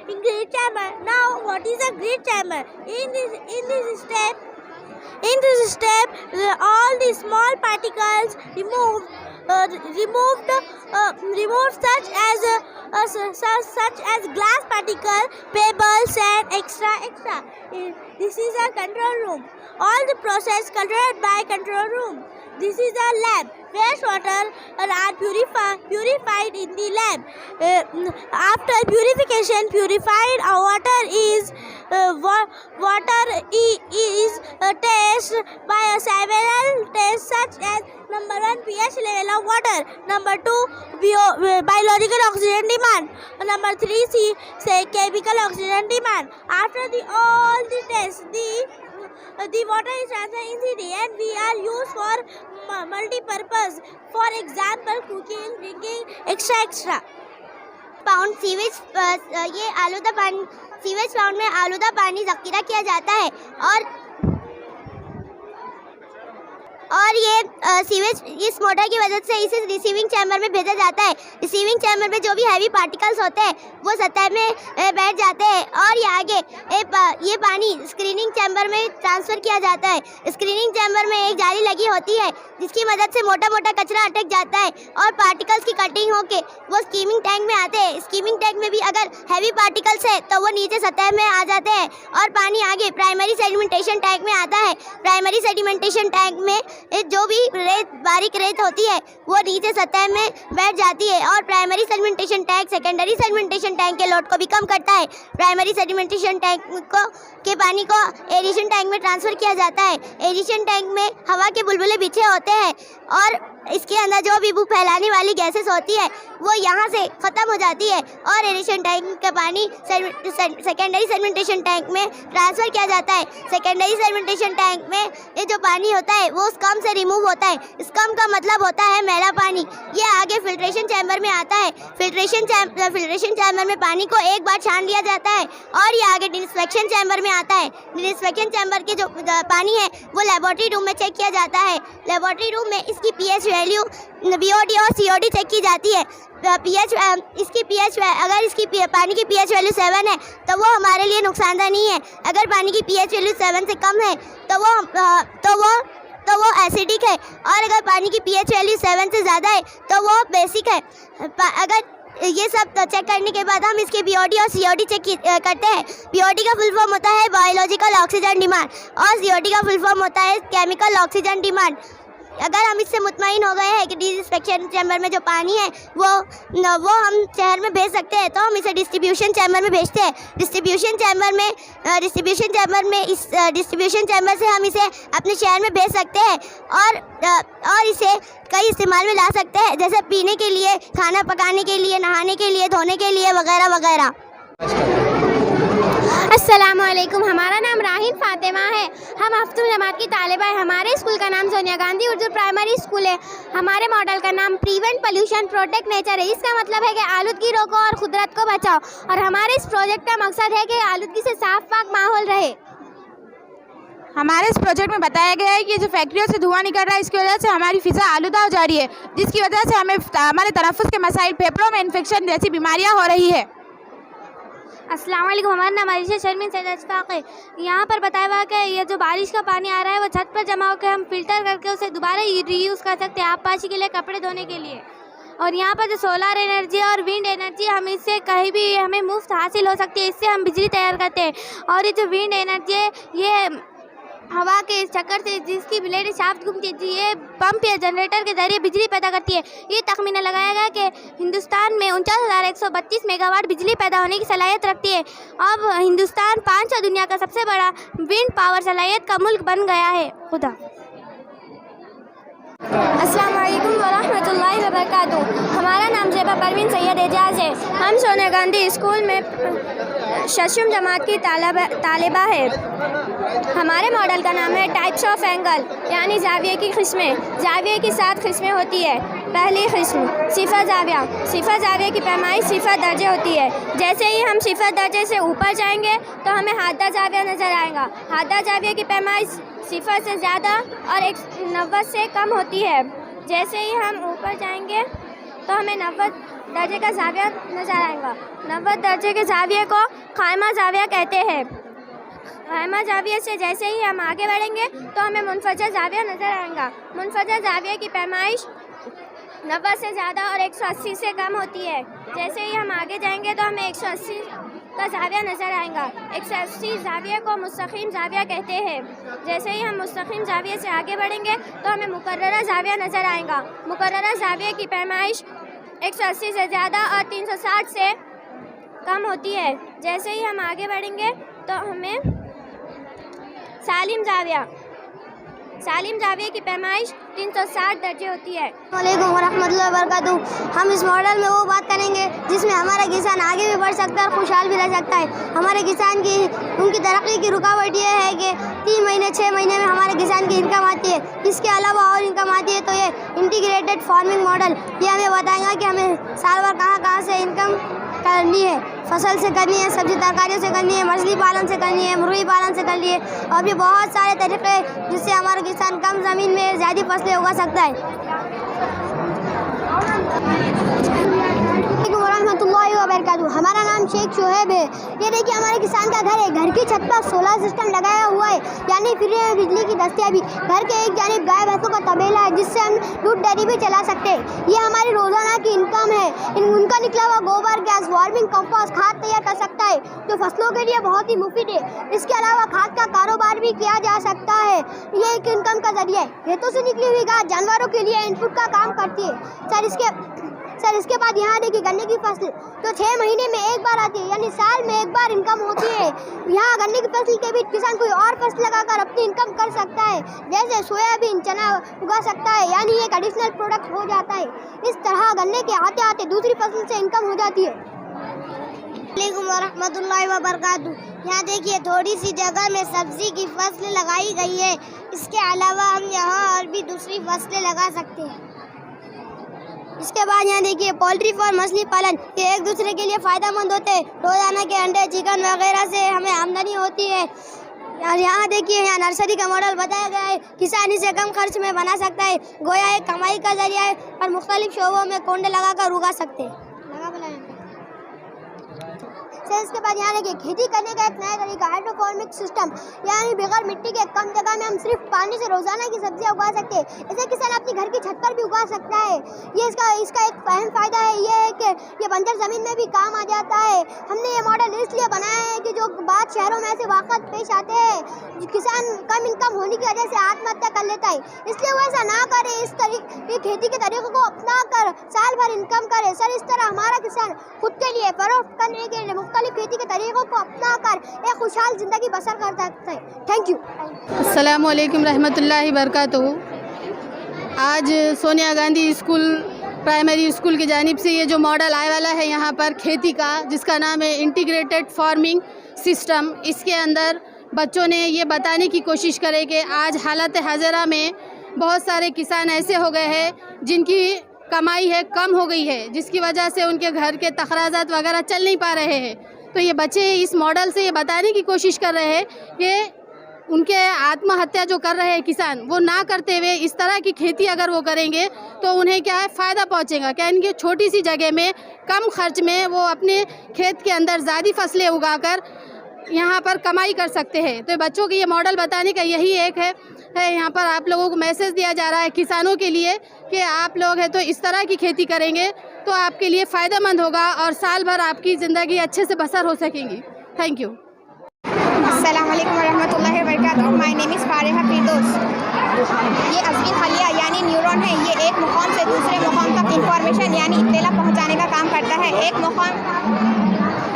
Speaker 6: in grit chamber. Now what is a grit chamber? In this step all the small particles removed such as glass particle, pebbles and extra. This is a control room. All the process controlled by control room. This is a lab. Wastewater are purified in the lab. After purification, purified water is tested by several tests such as number 1 pH level of water, number 2 biological oxygen demand, number 3 chemical oxygen demand. After all the tests, the water is transferred easily and we are used for multi-purpose. For example, cooking, drinking, extra.
Speaker 7: Pound sewage ये आलूदा पानी सीवेज पाउंड में आलूदा पानी जखीरा किया जाता है और ये सीवेज इस मोटर की वजह से इसे रिसीविंग चैम्बर में भेजा जाता है। रिसीविंग चैम्बर में जो भी हैवी पार्टिकल्स होते हैं वो सतह में बैठ जाते हैं और ये आगे ये पानी स्क्रीनिंग चैम्बर में ट्रांसफ़र किया जाता है। स्क्रीनिंग चैम्बर में एक जाली लगी होती है जिसकी मदद से मोटा मोटा कचरा अटक जाता है और पार्टिकल्स की कटिंग होके वो स्कीमिंग टैंक में आते हैं। स्कीमिंग टैंक में भी अगर हैवी पार्टिकल्स है तो वो नीचे सतह में आ जाते हैं और पानी आगे प्राइमरी सेडिमेंटेशन टैंक में आता है। प्राइमरी सेडिमेंटेशन टैंक में जो भी बारीक रेत होती है वो नीचे सतह में बैठ जाती है और primary sedimentation tank secondary sedimentation tank के लोड को भी कम करता है। प्राइमरी सेडिमेंटेशन टैंक के पानी को एरिएशन टैंक में ट्रांसफ़र किया जाता है। एरिएशन टैंक में हवा के बुलबुले बिछे होते हैं और इसके अंदर जो भी बू फैलाने वाली गैसेस होती है वो यहाँ से ख़त्म हो जाती है और एरिएशन टैंक का पानी सेकेंडरी सेडिमेंटेशन टैंक में ट्रांसफ़र किया जाता है। सेकेंडरी सेडिमेंटेशन टैंक में ये जो पानी होता है वो स्कम से रिमूव होता है। स्कम का मतलब होता है मैला पानी। ये आगे फिल्ट्रेशन चैम्बर में आता है। फिल्ट्रेशन चैम्बर में पानी को एक बार छान लिया जाता है और ये आगे डिसइंफेक्शन चैम्बर में आता है। डिसइंफेक्शन चैम्बर के जो पानी है वो लेबोरेटरी रूम में चेक किया जाता है। लेबोरेटरी रूम में इसकी पीएच वैल्यू बीओडी और सीओडी चेक की जाती है। अगर इसकी पानी की पीएच वैल्यू 7 है तो वो हमारे लिए नुकसानदायक नहीं है। अगर पानी की पीएच वैल्यू 7 से कम है तो तो वो एसिडिक है, और अगर पानी की pH वैल्यू 7 से ज़्यादा है तो वो बेसिक है। अगर ये सब चेक करने के बाद हम इसके BOD और COD चेक करते हैं। BOD का फुल फॉर्म होता है बायोलॉजिकल ऑक्सीजन डिमांड, और COD का फुल फॉर्म होता है केमिकल ऑक्सीजन डिमांड। अगर हम इससे मुतमईन हो गए हैं कि डिसइंफेक्शन चैम्बर में जो पानी है वो हम शहर में भेज सकते हैं, तो हम इसे डिस्ट्रीब्यूशन चैम्बर में भेजते हैं। डिस्ट्रीब्यूशन चैम्बर से हम इसे अपने शहर में भेज सकते हैं और इसे कई इस्तेमाल में ला सकते हैं, जैसे पीने के लिए, खाना पकाने के लिए, नहाने के लिए, धोने के लिए वगैरह वगैरह।
Speaker 6: अस्सलामुअलैकुम, हमारा नाम राहीन फातिमा है। हम हफ्तुल जमात की तालिबा है। हमारे स्कूल का नाम सोनिया गांधी उर्दू प्राइमरी स्कूल है। हमारे मॉडल का नाम प्रिवेंट पोल्यूशन प्रोटेक्ट नेचर है। इसका मतलब है कि आलूदगी रोको और कुदरत को बचाओ, और हमारे इस प्रोजेक्ट का मकसद है कि आलूदगी से साफ पाक माहौल रहे।
Speaker 11: हमारे इस प्रोजेक्ट में बताया गया है कि जो फैक्ट्रियों से धुआं निकल रहा है, इसकी वजह से हमारी फ़िज़ा आलूदा हो जा रही है, जिसकी वजह से हमें हमारे तनफ़्फ़ुस के मसाइल, फेफड़ों में इन्फेक्शन जैसी बीमारियाँ हो रही है।
Speaker 6: अस्सलाम वालेकुम, हमारा नाम आयशा शर्मीन सैयद अशफाक है। यहाँ पर बताया हुआ कि ये जो बारिश का पानी आ रहा है वो छत पर जमा होकर हम फिल्टर करके उसे दोबारा रीयूज़ कर सकते हैं, आबपाशी के लिए, कपड़े धोने के लिए। और यहाँ पर जो सोलर एनर्जी और विंड एनर्जी, हम इससे कहीं भी हमें मुफ्त हासिल हो सकती है। इससे हम बिजली तैयार करते हैं। और ये जो विंड एनर्जी है ये हवा के चक्कर से जिसकी ब्लेड शाफ्ट घूमती है, ये पंप या जनरेटर के जरिए बिजली पैदा करती है। ये तखमीना लगाया गया कि हिंदुस्तान में 49,132 मेगावाट बिजली पैदा होने की सलाहियत रखती है। अब हिंदुस्तान 500 दुनिया का सबसे बड़ा विंड पावर सलाहियत का मुल्क बन गया है। खुदा। अस्सलाम वालेकुम वरहमतुल्लाहि वबरकातुहू। हमारा नाम ज़ेबा परवीन सैयद एजाज़ है। हम सोनिया गांधी स्कूल में शशम जमात की तालिबा है। हमारे मॉडल का नाम है टाइप्स ऑफ एंगल, यानी जाविये की किस्में। जाविये की 7 किस्में होती है। पहली किस्म सिफर जाविया। सिफर जाविये की पैमाइश सिफर दर्जे होती है। जैसे ही हम सिफर दर्जे से ऊपर जाएंगे तो हमें हादा जाविया नज़र आएगा। हादा जाविये की पैमाइश सिफर से ज़्यादा और 90 से कम होती है। जैसे ही हम ऊपर जाएंगे तो हमें 90 दर्जे का जाविया नज़र आएगा। 90 दर्जे के जाविये को खायमा जाविया कहते हैं। खायमा जाविये से जैसे ही हम आगे बढ़ेंगे तो हमें मुनफजर जाविया नज़र आएगा। मुनफजर जाविये की पैमाइश 90 से ज़्यादा और 180 से कम होती है। जैसे ही हम आगे जाएंगे तो हमें 180 का जाविया नज़र आएगा। 180 जाविये को मुस्तकीम जाविया कहते हैं। जैसे ही हम मुस्तकीम जाविये से आगे बढ़ेंगे तो हमें मुकर्ररा जाविया नज़र आएगा। मुकर्ररा जाविये की पैमाइश 180 से ज़्यादा और 360 से कम होती है। जैसे ही हम आगे बढ़ेंगे तो हमें सालिम जाविये की पैमाइश 360 दर्जे होती है।
Speaker 7: वालेकुम वरहमतुल्लाहि वबरकातुहू। हम इस मॉडल में वो बात करेंगे जिसमें हमारा किसान आगे भी बढ़ सकता है और खुशहाल भी रह सकता है। हमारे किसान की उनकी तरक्की की रुकावट ये है कि 3 महीने 6 महीने में हमारे किसान की इनकम आती है। इसके अलावा और इनकम आती है तो ये इंटीग्रेटेड फार्मिंग मॉडल ये हमें बताएगा कि हमें साल भर कहाँ से इनकम करनी है। फसल से करनी है, सब्जी तरकारियों से करनी है, मछली पालन से करनी है, मुर्गी पालन से करनी है, और भी बहुत सारे तरीके जिससे हमारा किसान कम ज़मीन में ज़्यादा फसलें उगा सकता है। वरहमतुल्लाहि वबरकातुहू। हमारा नाम शेख शोहेब है। ये देखिए हमारे किसान का घर है। घर की छत पर सोलर सिस्टम लगाया हुआ है, यानी फ्री में बिजली की दस्तियाबी। घर के एक जानिब गाय भैंसों का तबेला है जिससे हम दूध डेयरी भी चला सकते हैं। ये हमारी रोज़ाना की इनकम है। उनका निकला हुआ गोबर गैस, वार्मिंग कंपोस्ट, खाद तैयार कर सकता है जो फसलों के लिए बहुत ही मुफीद है। इसके अलावा खाद का कारोबार भी किया जा सकता है। ये एक इनकम का जरिया है। खेतों से निकली हुई घास जानवरों के लिए इनपुट का काम करती है। सर इसके बाद यहाँ देखिए गन्ने की फसल तो 6 महीने में एक बार आती है, यानी साल में एक बार इनकम होती है। यहाँ गन्ने की फसल के बीच किसान कोई और फसल लगाकर अपनी इनकम कर सकता है, जैसे सोयाबीन, चना उगा सकता है, यानी एक एडिशनल प्रोडक्ट हो जाता है। इस तरह गन्ने के आते आते दूसरी फसल से इनकम हो जाती है। अस्सलामुअलैकुम वरहमतुल्लाहि वबरकातुहू। यहाँ देखिए थोड़ी सी जगह में सब्जी की फसल लगाई गई है। इसके अलावा हम यहाँ और भी दूसरी फसलें लगा सकते हैं। इसके बाद यहाँ देखिए पोल्ट्री फार्म, मछली पालन, ये एक दूसरे के लिए फ़ायदेमंद होते हैं। रोज़ाना के अंडे, चिकन वगैरह से हमें आमदनी होती है। और यहाँ देखिए यहाँ नर्सरी का मॉडल बताया गया है। किसान इसे कम खर्च में बना सकता है। गोया एक कमाई का जरिया है और मुख्तलिफ शोबों में कोंडे लगाकर उगा सकते हैं। फिर इसके बाद यहाँ देखिए खेती करने का एक नया तरीका हाइड्रोपोनिक सिस्टम, यानी बगैर मिट्टी के कम जगह में हम सिर्फ पानी से रोजाना की सब्जियां उगा सकते हैं। इसे किसान अपने घर की छत पर भी उगा सकता है। ये इसका एक अहम फायदा है ये है कि ये बंजर जमीन में भी काम आ जाता है। हमने ये मॉडल इसलिए बनाया है कि जो बात शहरों में ऐसे वाक़त पेश आते हैं, किसान कम इनकम होने की वजह से आत्महत्या कर लेता है, इसलिए वो ऐसा ना करे। इस तरीके खेती के तरीकों को अपना कर साल भर इनकम करे। सर, इस तरह हमारा किसान खुद के लिए फरोख्त करने के लिए मुख्तलिफ खेती के तरीकों को अपना कर एक खुशहाल ज़िंदगी बसर कर सकते हैं। Thank you.
Speaker 9: अस्सलाम वालेकुम रहमतुल्लाहि बरकातहू। आज Sonia Gandhi school primary school की जानिब से ये जो मॉडल आने वाला है यहाँ पर खेती का, जिसका नाम है इंटीग्रेटेड फार्मिंग सिस्टम, इसके अंदर बच्चों ने ये बताने की कोशिश करे कि आज हालत हाज़िरा में बहुत सारे किसान ऐसे हो गए हैं जिनकी कमाई है कम हो गई है, जिसकी वजह से उनके घर के तखराजात वगैरह चल नहीं पा रहे हैं। तो ये बच्चे इस मॉडल से ये बताने की कोशिश कर रहे हैं कि उनके आत्महत्या जो कर रहे हैं किसान, वो ना करते हुए इस तरह की खेती अगर वो करेंगे तो उन्हें क्या है फ़ायदा पहुंचेगा। क्या इनकी छोटी सी जगह में कम खर्च में वो अपने खेत के अंदर ज़्यादा फसलें उगाकर यहाँ पर कमाई कर सकते हैं। तो बच्चों को ये मॉडल बताने का यही एक है यहाँ पर आप लोगों को मैसेज दिया जा रहा है किसानों के लिए कि आप लोग हैं तो इस तरह की खेती करेंगे तो आपके लिए फ़ायदेमंद होगा और साल भर आपकी ज़िंदगी अच्छे से बसर हो सकेंगी। Thank you.
Speaker 6: अस्सलाम वालेकुम वरहमतुल्लाहि वबरकातुहू। माय नेम इज़ फारिहा फिरदौस। ये अज़्वी खलिया यानी न्यूरॉन है। ये एक मुकाम से दूसरे मुकाम तक इंफॉर्मेशन यानी इत्तला पहुंचाने का काम करता है।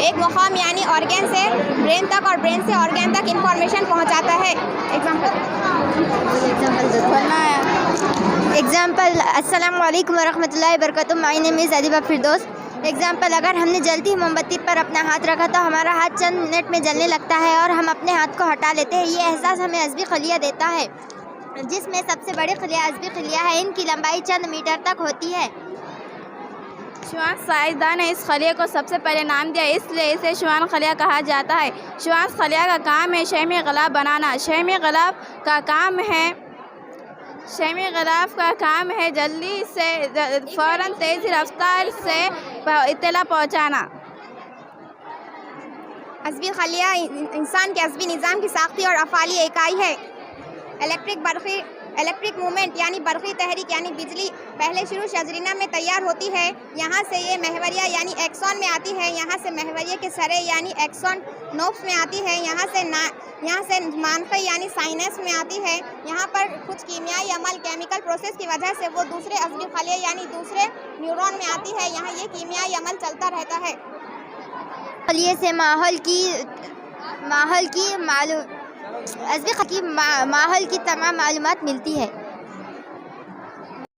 Speaker 6: एक मुकाम यानी ऑर्गेन से ब्रेन तक और ब्रेन से ऑर्गेन तक इंफॉर्मेशन पहुंचाता है। एग्जाम्पल अस्सलाम वालेकुम वरहमतुल्लाहि वबरकातुहू। My name is Adiba Firdaus. Example, अगर हमने जलती मोमबत्ती पर अपना हाथ रखा तो हमारा हाथ चंद मिनट में जलने लगता है और हम अपने हाथ को हटा लेते हैं। ये एहसास हमें अज़्वी खलिया देता है, जिसमें सबसे बड़ी खलिया अज़्वी खलिया है। इनकी लंबाई चंद मीटर तक होती है।
Speaker 8: श्वान साइंसदान ने इस खलिया को सबसे पहले नाम दिया, इसलिए इसे श्वान खलिया कहा जाता है। श्वान खलिया का काम है शहमी ग़िलाफ़ बनाना। शहमी ग़िलाफ़ का काम है जल्दी से फ़ौरन तेज़ रफ्तार से इत्तला पहुँचाना।
Speaker 6: अज़्वी खलिया इंसान के अज़्वी निज़ाम की साख्ती और अफ़ाली इकाई है। इलेक्ट्रिक मूवमेंट यानी बरक़ी तहरीक यानी बिजली पहले शुरू शजरीना में तैयार होती है। यहाँ से ये महवरिया यानी एक्सॉन में आती है। यहाँ से महवरिया के सरे यानी एक्सॉन नोब्स में आती है। यहाँ से मानफ़ी यानी साइनस में आती है। यहाँ पर कुछ कीमियाई अमल केमिकल प्रोसेस की वजह से वो दूसरे अज़्वी खलिया यानी दूसरे न्यूरॉन में आती है। यहाँ ये कीमियाई अमल चलता रहता है।
Speaker 7: खलिए से माहौल की तमाम मालूमात मिलती है।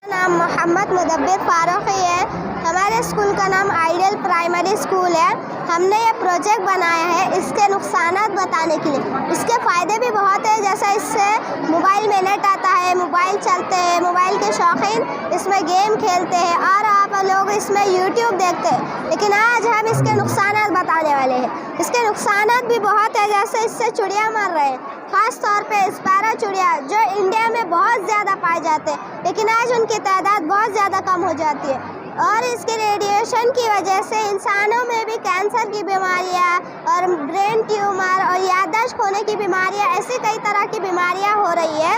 Speaker 7: नाम मोहम्मद मुदब्बिर फारूकी है। हमारे स्कूल का नाम आइडियल प्राइमरी स्कूल है। हमने ये प्रोजेक्ट बनाया है इसके नुकसानात बताने के लिए। इसके फ़ायदे भी बहुत है, जैसा इससे मोबाइल में नेट आता है, मोबाइल चलते हैं, मोबाइल के शौकीन इसमें गेम खेलते हैं और आप लोग इसमें यूट्यूब देखते हैं। लेकिन आज हम इसके नुकसानात बताने वाले हैं। इसके नुकसानात भी बहुत है, जैसे इससे चिड़िया मर रहे हैं, ख़ास तौर पे स्पैरो चिड़िया जो इंडिया में बहुत ज़्यादा पाए जाते हैं, लेकिन आज उनकी तादाद बहुत ज़्यादा कम हो जाती है। और इसके रेडिएशन की वजह से इंसानों में भी कैंसर की बीमारियां और ब्रेन ट्यूमर और याददाश्त खोने की बीमारियां, ऐसी कई तरह की बीमारियां हो रही है।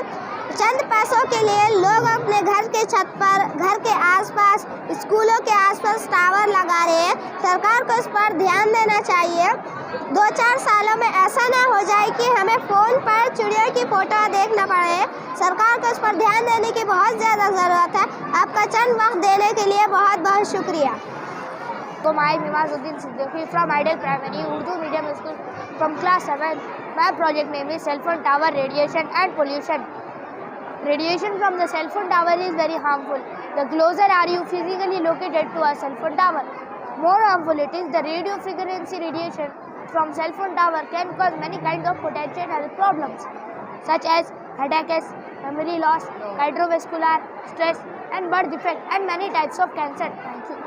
Speaker 7: चंद पैसों के लिए लोग अपने घर के छत पर, घर के आसपास, स्कूलों के आसपास टावर लगा रहे हैं। सरकार को इस पर ध्यान देना चाहिए। 2-4 सालों में ऐसा ना हो जाए कि हमें फ़ोन पर चिड़ियों की फ़ोटो देखना पड़े। सरकार को इस पर ध्यान देने की बहुत ज़्यादा ज़रूरत है। आपका चंद वक्त देने के लिए बहुत बहुत शुक्रिया।
Speaker 6: My Mimajuddin Siddiqui from ideal primary Urdu medium school from class 7। My project name is cell phone tower radiation and pollution. Radiation from the cell phone tower is very harmful. The closer are you physically located to a cell phone tower, more harmful it is. The radio frequency radiation from cell phone tower can cause many kinds of potential health problems such as headaches, memory loss, cardiovascular stress and birth defect and many types of cancer. Thank you.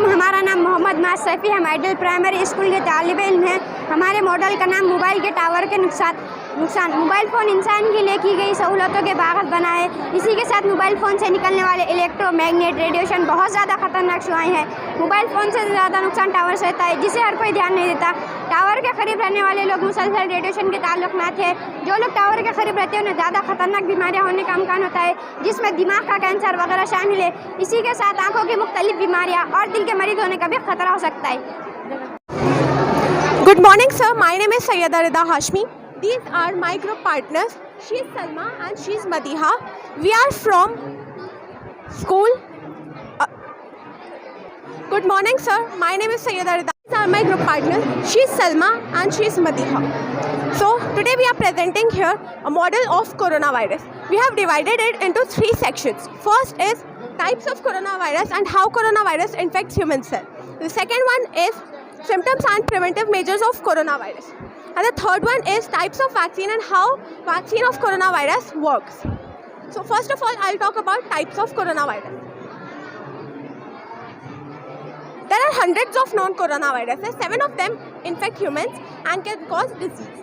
Speaker 11: हमारा नाम मोहम्मद माज सैफ़ी, हम आइडियल प्राइमरी स्कूल के तालिब इल्म हैं। हमारे मॉडल का नाम मोबाइल के टावर के नुकसान।
Speaker 7: नुकसान। मोबाइल फ़ोन इंसान के लिए की गई सहूलतों के बागत बनाए। इसी के साथ मोबाइल फ़ोन से निकलने वाले इलेक्ट्रोमैग्नेट रेडिएशन बहुत ज़्यादा खतरनाक शुआएँ हैं। मोबाइल फ़ोन से ज़्यादा नुकसान टावर से होता है, जिसे हर कोई ध्यान नहीं देता। टावर के करीब रहने वाले लोग मुसलसल रेडिएशन के ताल्लुक़ात है। जो लोग टावर के करीब रहते हैं उन्हें ज़्यादा खतरनाक बीमारियाँ होने का अमकान होता है, जिसमें दिमाग का कैंसर वगैरह शामिल है। इसी के साथ आँखों की मुख्तलिफ बीमारियाँ और दिल के मरीज होने का भी खतरा हो सकता है।
Speaker 11: Good morning, sir. My name is Sayyida Rida Hashmi. These are my group partners. She is Salma and she is Madiha. We are from school. Good morning, sir. My name is Sayyida Rida. These are my group partners. She is Salma and she is Madiha. So today we are presenting here a model of coronavirus. We have divided it into 3 sections. First is types of coronavirus and how coronavirus infects human cell. The second one is symptoms and preventive measures of coronavirus. And the third one is types of vaccine and how vaccine of coronavirus works. So first of all, I'll talk about types of coronavirus. There are hundreds of known coronaviruses. 7 of them infect humans and can cause disease.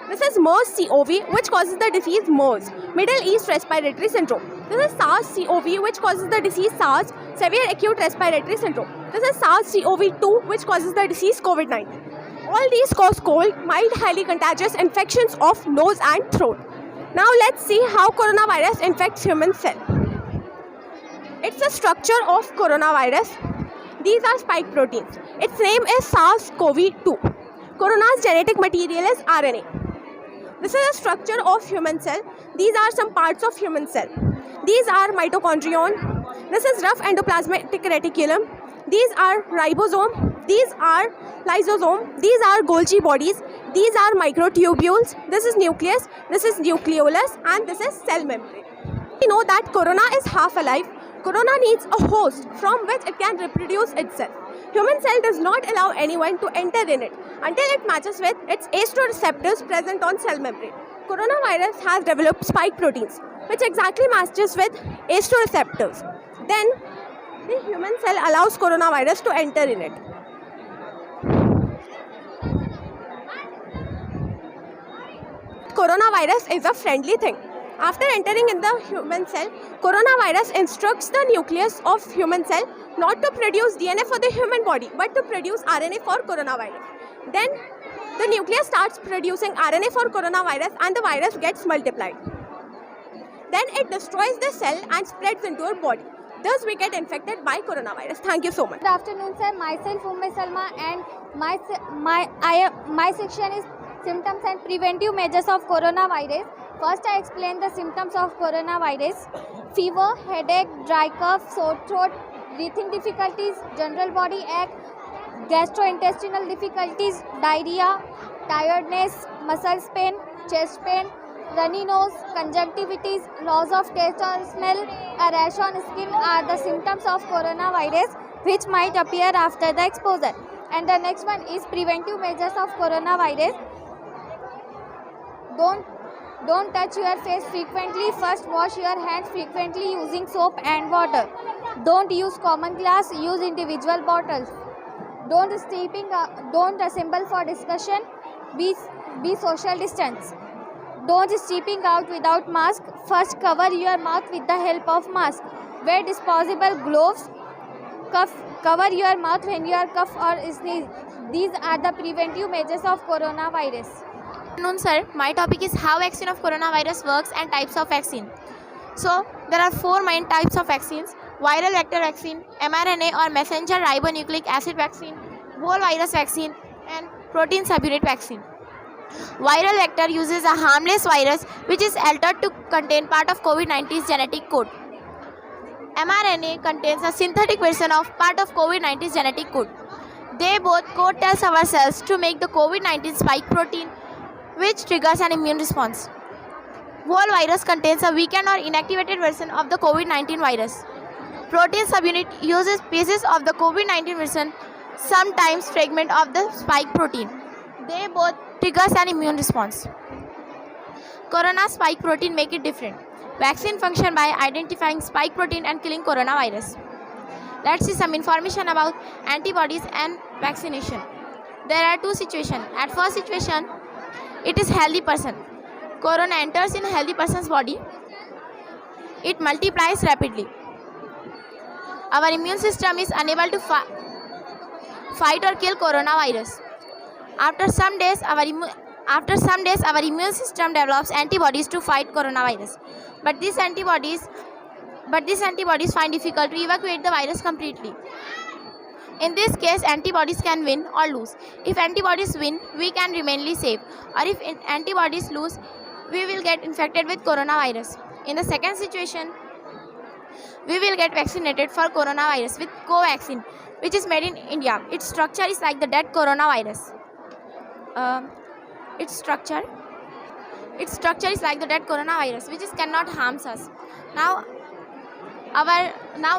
Speaker 11: This is MERS-CoV, which causes the disease MERS, Middle East Respiratory Syndrome. This is SARS-CoV, which causes the disease SARS, Severe Acute Respiratory Syndrome. This is SARS-CoV-2, which causes the disease COVID-19. All these cause cold, mild, highly contagious infections of nose and throat. Now let's see how coronavirus infects human cell. It's the structure of coronavirus. These are spike proteins. Its name is SARS-CoV-2. Corona's genetic material is RNA. This is the structure of human cell. These are some parts of human cell. These are mitochondrion. This is rough endoplasmic reticulum. These are ribosome. These are lysosome. These are Golgi bodies. These are microtubules. This is nucleus. This is nucleolus. And this is cell membrane. We know that corona is half alive. Corona needs a host from which it can reproduce itself. Human cell does not allow anyone to enter in it until it matches with its astroreceptors present on cell membrane. Coronavirus has developed spike proteins, which exactly matches with astroreceptors. Then, the human cell allows coronavirus to enter in it. Coronavirus is a friendly thing. After entering in the human cell, coronavirus instructs the nucleus of human cell not to produce DNA for the human body, but to produce RNA for coronavirus. Then, the nucleus starts producing RNA for coronavirus and the virus gets multiplied. Then it destroys the cell and spreads into our body. Thus, we get infected by coronavirus. Thank you so much.
Speaker 6: Good afternoon, sir. Myself, Salma, and my section is symptoms and preventive measures of coronavirus. First, I explain the symptoms of coronavirus: fever, headache, dry cough, sore throat, breathing difficulties, general body ache, gastrointestinal difficulties, diarrhea, tiredness, muscles pain, chest pain, runny nose, conjunctivitis, loss of taste or smell, a rash on skin are the symptoms of coronavirus which might appear after the exposure. And the next one is preventive measures of coronavirus. Don't touch your face frequently. First, wash your hands frequently using soap and water. Don't use common glass. Use individual bottles. Don't assemble for discussion. Be social distance. Don't stepping out without mask. First, cover your mouth with the help of mask. Wear disposable gloves. Cover your mouth when you are cough or sneeze. These are the preventive measures of coronavirus.
Speaker 5: Good afternoon, sir. My topic is how vaccine of coronavirus works and types of vaccine. So, there are 4 main types of vaccines: viral vector vaccine, mRNA or messenger ribonucleic acid vaccine, whole virus vaccine, and protein subunit vaccine. Viral vector uses a harmless virus which is altered to contain part of COVID-19's genetic code. mRNA contains a synthetic version of part of COVID-19's genetic code. They both code tells our cells to make the COVID-19 spike protein, which triggers an immune response. Whole virus contains a weakened or inactivated version of the COVID-19 virus. Protein subunit uses pieces of the COVID-19 version, sometimes fragment of the spike protein. They both triggers an immune response. Corona spike protein make it different. Vaccine function by identifying spike protein and killing coronavirus. Let's see some information about antibodies and vaccination. There are 2 situations. At first situation, it is healthy person. corona enters in a healthy person's body, it multiplies rapidly. Our immune system is unable to fight or kill coronavirus. After some days, our immune system develops antibodies to fight coronavirus. But these antibodies find difficult to evacuate the virus completely. In this case, antibodies can win or lose. If antibodies win, we can remain safe. Or if antibodies lose, we will get infected with coronavirus. In the second situation, we will get vaccinated for coronavirus with Covaxin, which is made in India. Its structure is like the dead coronavirus. Its structure is like the dead coronavirus, which cannot harm us. Now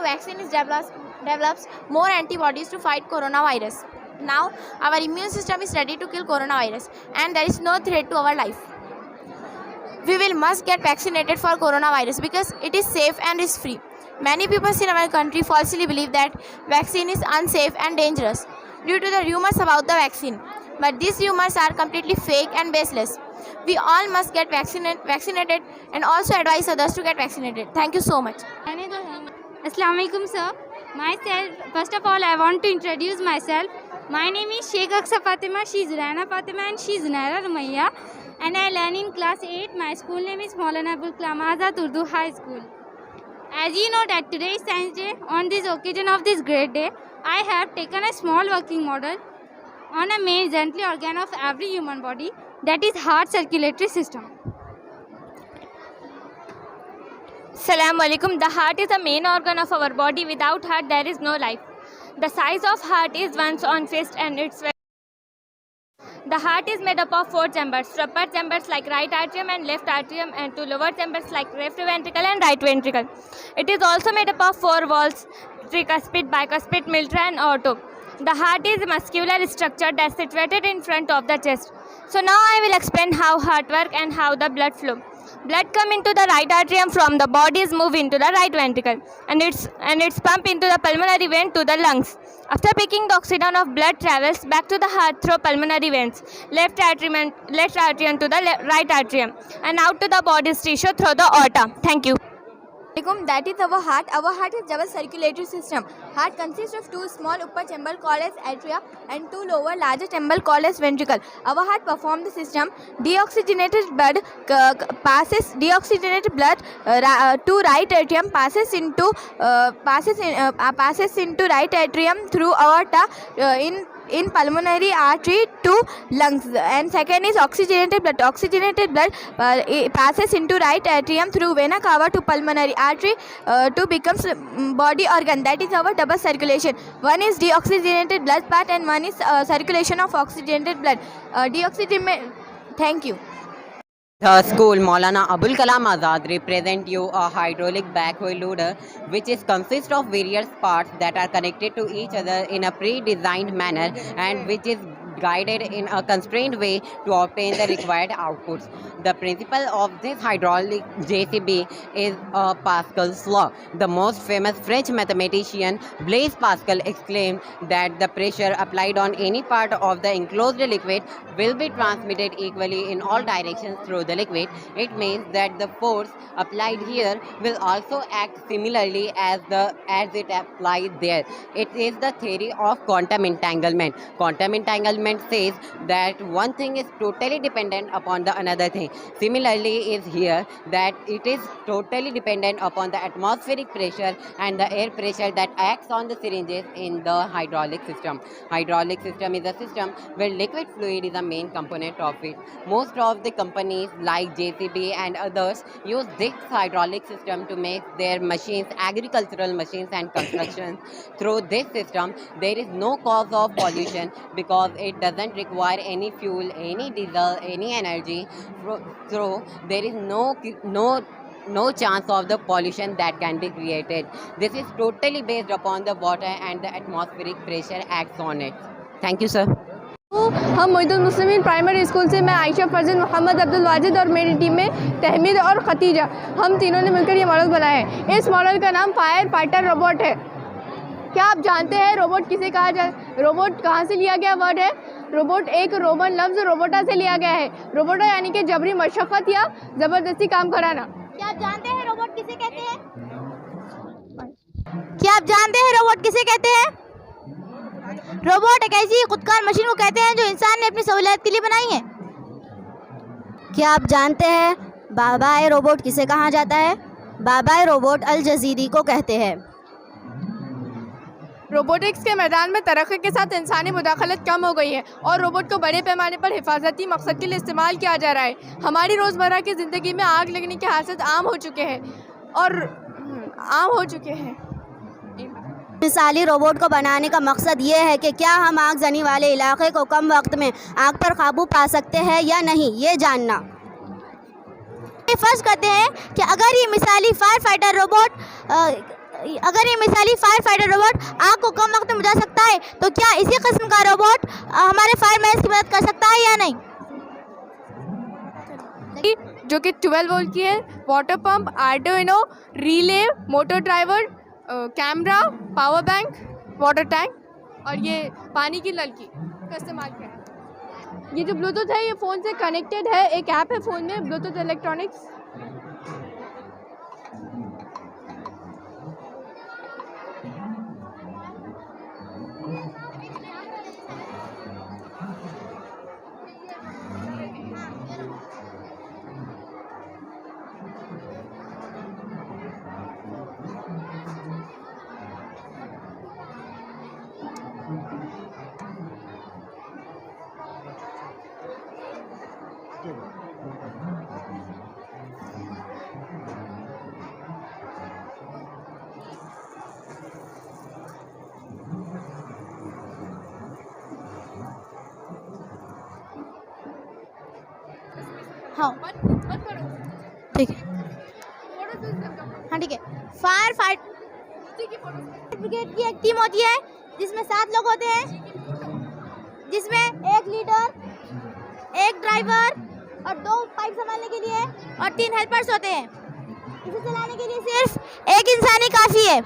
Speaker 5: vaccine is develops more antibodies to fight coronavirus. Now our immune system is ready to kill coronavirus, and there is no threat to our life. We must get vaccinated for coronavirus because it is safe and is free. Many people in our country falsely believe that vaccine is unsafe and dangerous due to the rumors about the vaccine. But these rumors are completely fake and baseless. We all must get vaccinated and also advise others to get vaccinated. Thank you so much.
Speaker 6: Assalamu alaikum sir. First of all, I want to introduce myself. My name is Sheikh Aksa Fatima, she is Rana Fatima, and she is Naira Rumayya, and I learn in class 8. My school name is Maulana Abul Kalam Azad Urdu High School. As you know that today is Science Day, on this occasion of this great day, I have taken a small working model on a main gently organ of every human body, that is heart circulatory system. Assalamu alaikum. The heart is the main organ of our body. Without heart, there is no life. The size of heart is one's own fist, and the heart is made up of 4 chambers. To upper chambers like right atrium and left atrium, and to lower chambers like left ventricle and right ventricle. It is also made up of 4 valves: tricuspid, bicuspid, mitral, and aorta. The heart is a muscular structure that's situated in front of the chest. So now I will explain how heart works and how the blood flow. Blood come into the right atrium from the bodies, move into the right ventricle, and it's pumped into the pulmonary vein to the lungs. After picking the oxygen of blood travels back to the heart through pulmonary veins, left atrium to the right atrium, and out to the body's tissue through the aorta. Thank you. That is our heart. Our heart is double circulatory system. Heart consists of 2 small upper chamber called as atria and 2 lower larger chamber called as ventricle. Our heart performs the system. Deoxygenated blood to right atrium passes into right atrium through aorta in pulmonary artery to lungs. And second is oxygenated blood. Oxygenated blood passes into right atrium through vena cava to pulmonary artery to becomes body organ. That is our double circulation. One is deoxygenated blood part and one is circulation of oxygenated blood. Thank you.
Speaker 10: The school Maulana Abul Kalam Azad represent you a hydraulic backhoe loader which is consist of various parts that are connected to each other in a pre-designed manner and which is guided in a constrained way to obtain the required outputs. The principle of this hydraulic JCB is Pascal's law. The most famous French mathematician Blaise Pascal exclaimed that the pressure applied on any part of the enclosed liquid will be transmitted equally in all directions through the liquid. It means that the force applied here will also act similarly as it applied there. It is the theory of quantum entanglement. Quantum entanglement says that one thing is totally dependent upon the another thing. Similarly is here that it is totally dependent upon the atmospheric pressure and the air pressure that acts on the syringes in the hydraulic system. Hydraulic system is a system where liquid fluid is a main component of it. Most of the companies like JCB and others use this hydraulic system to make their machines, agricultural machines and construction. Through this system, there is no cause of pollution because it doesn't require any fuel, any diesel, any energy. So there is no chance of the pollution that can be created. This is totally based upon the water and the atmospheric pressure acts on it. Thank you, sir.
Speaker 11: हम मोहिदुल मुस्लिमीन प्राइमरी स्कूल से मैं आयशा फरजन मोहम्मद अब्दुल वाजिद और मेरी टीम में तहमीद और खतीजा, हम तीनों ने मिलकर ये मॉडल बनाया है। इस मॉडल का नाम फायर फाइटर रोबोट है।
Speaker 12: क्या आप जानते हैं रोबोट किसे कहा जाए? रोबोट कहाँ से लिया गया वर्ड है? रोबोट एक रोमन लफ्ज़ रोबोटा से लिया गया है। रोबोटा यानी कि जबरी मशक्क़त या ज़बरदस्ती काम कराना।
Speaker 6: क्या आप जानते हैं रोबोट किसे कहते हैं? क्या आप जानते हैं रोबोट किसे कहते हैं? रोबोट एक ऐसी खुदकार मशीन को कहते हैं जो इंसान ने अपनी सहूलियत के लिए बनाई है। क्या आप जानते हैं बाबाए रोबोट किसे कहा जाता है? बाबाए रोबोट अल जज़ीरी को कहते हैं।
Speaker 12: रोबोटिक्स के मैदान में तरक्की के साथ इंसानी मुदाखलत कम हो गई है और रोबोट को बड़े पैमाने पर हिफाजती मकसद के लिए इस्तेमाल किया जा रहा है। हमारी रोज़मर्रा की ज़िंदगी में आग लगने के हादसे आम हो चुके हैं।
Speaker 6: मिसाली रोबोट को बनाने का मकसद ये है कि क्या हम आगजनी वाले इलाके को कम वक्त में आग पर काबू पा सकते हैं या नहीं, ये जानना। फर्ज करते हैं कि अगर ये मिसाली फायर फाइटर रोबोट आग को कम वक्त में बुझा सकता है, तो क्या इसी किस्म का रोबोट हमारे फायरमैन की मदद कर सकता है या नहीं?
Speaker 12: जो कि 12 वोल्ट की है, water pump, Arduino, relay, motor driver, camera, power bank, water tank और ये पानी की नलकी का इस्तेमाल किया है। ये जो ब्लूटूथ है ये फ़ोन से कनेक्टेड है, एक ऐप है फ़ोन में ब्लूटूथ इलेक्ट्रॉनिक्स।
Speaker 6: हाँ ठीक है, हाँ ठीक है। फायर ब्रिगेड की एक टीम होती है जिसमें 7 लोग होते हैं, जिसमें 1 लीडर, 1 ड्राइवर और 2 पाइप संभालने के लिए और 3 हेल्पर्स होते हैं। इसे चलाने के लिए सिर्फ 1 इंसान ही काफ़ी है।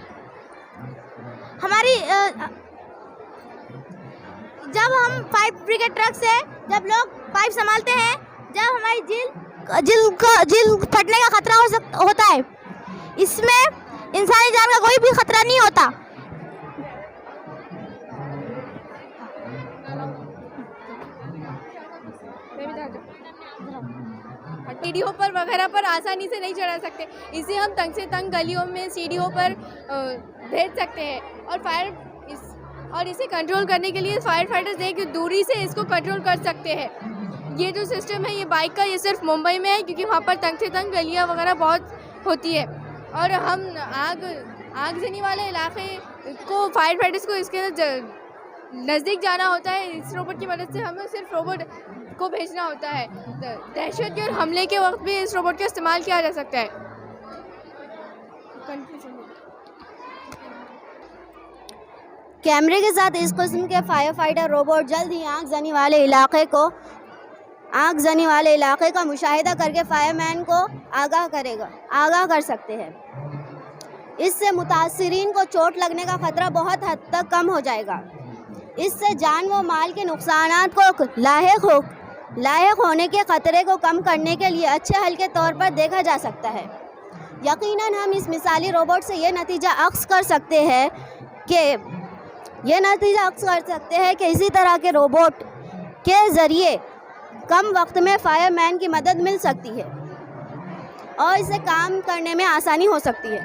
Speaker 6: जब हम फायर ब्रिगेड ट्रक से जब लोग पाइप संभालते हैं, जब हमारी जिल फटने का खतरा होता है, इसमें इंसानी जान का कोई भी खतरा नहीं होता।
Speaker 12: सीढ़ियों पर वगैरह पर आसानी से नहीं चढ़ा सकते, इसे हम तंग से तंग गलियों में सीढ़ियों पर भेज सकते हैं और इसे कंट्रोल करने के लिए फायर फाइटर्स एक दूरी से इसको कंट्रोल कर सकते हैं। ये जो सिस्टम है ये बाइक का, ये सिर्फ मुंबई में है क्योंकि वहाँ पर तंग से तंग गलियाँ वगैरह बहुत होती है और हम आगजनी वाले इलाके को फायर फाइटर्स को इसके नज़दीक जाना होता है। इस रोबोट की मदद से हमें सिर्फ रोबोट को भेजना होता है। दहशत के और हमले के वक्त भी इस रोबोट का इस्तेमाल किया जा सकता है।
Speaker 6: कैमरे के साथ इस किस्म के फायर फाइटर रोबोट जल्द ही आगजनी वाले इलाके का मुशाहिदा करके फायरमैन को आगाह कर सकते हैं। इससे मुतासिरीन को चोट लगने का खतरा बहुत हद तक कम हो जाएगा। इससे जान व माल के नुकसानात को लायक होने के खतरे को कम करने के लिए अच्छे हल के तौर पर देखा जा सकता है। यकीनन हम इस मिसाली रोबोट से ये नतीजा अक्स कर सकते हैं कि इसी तरह के रोबोट के ज़रिए कम वक्त में फायरमैन की मदद मिल सकती है और इसे काम करने में आसानी हो सकती है।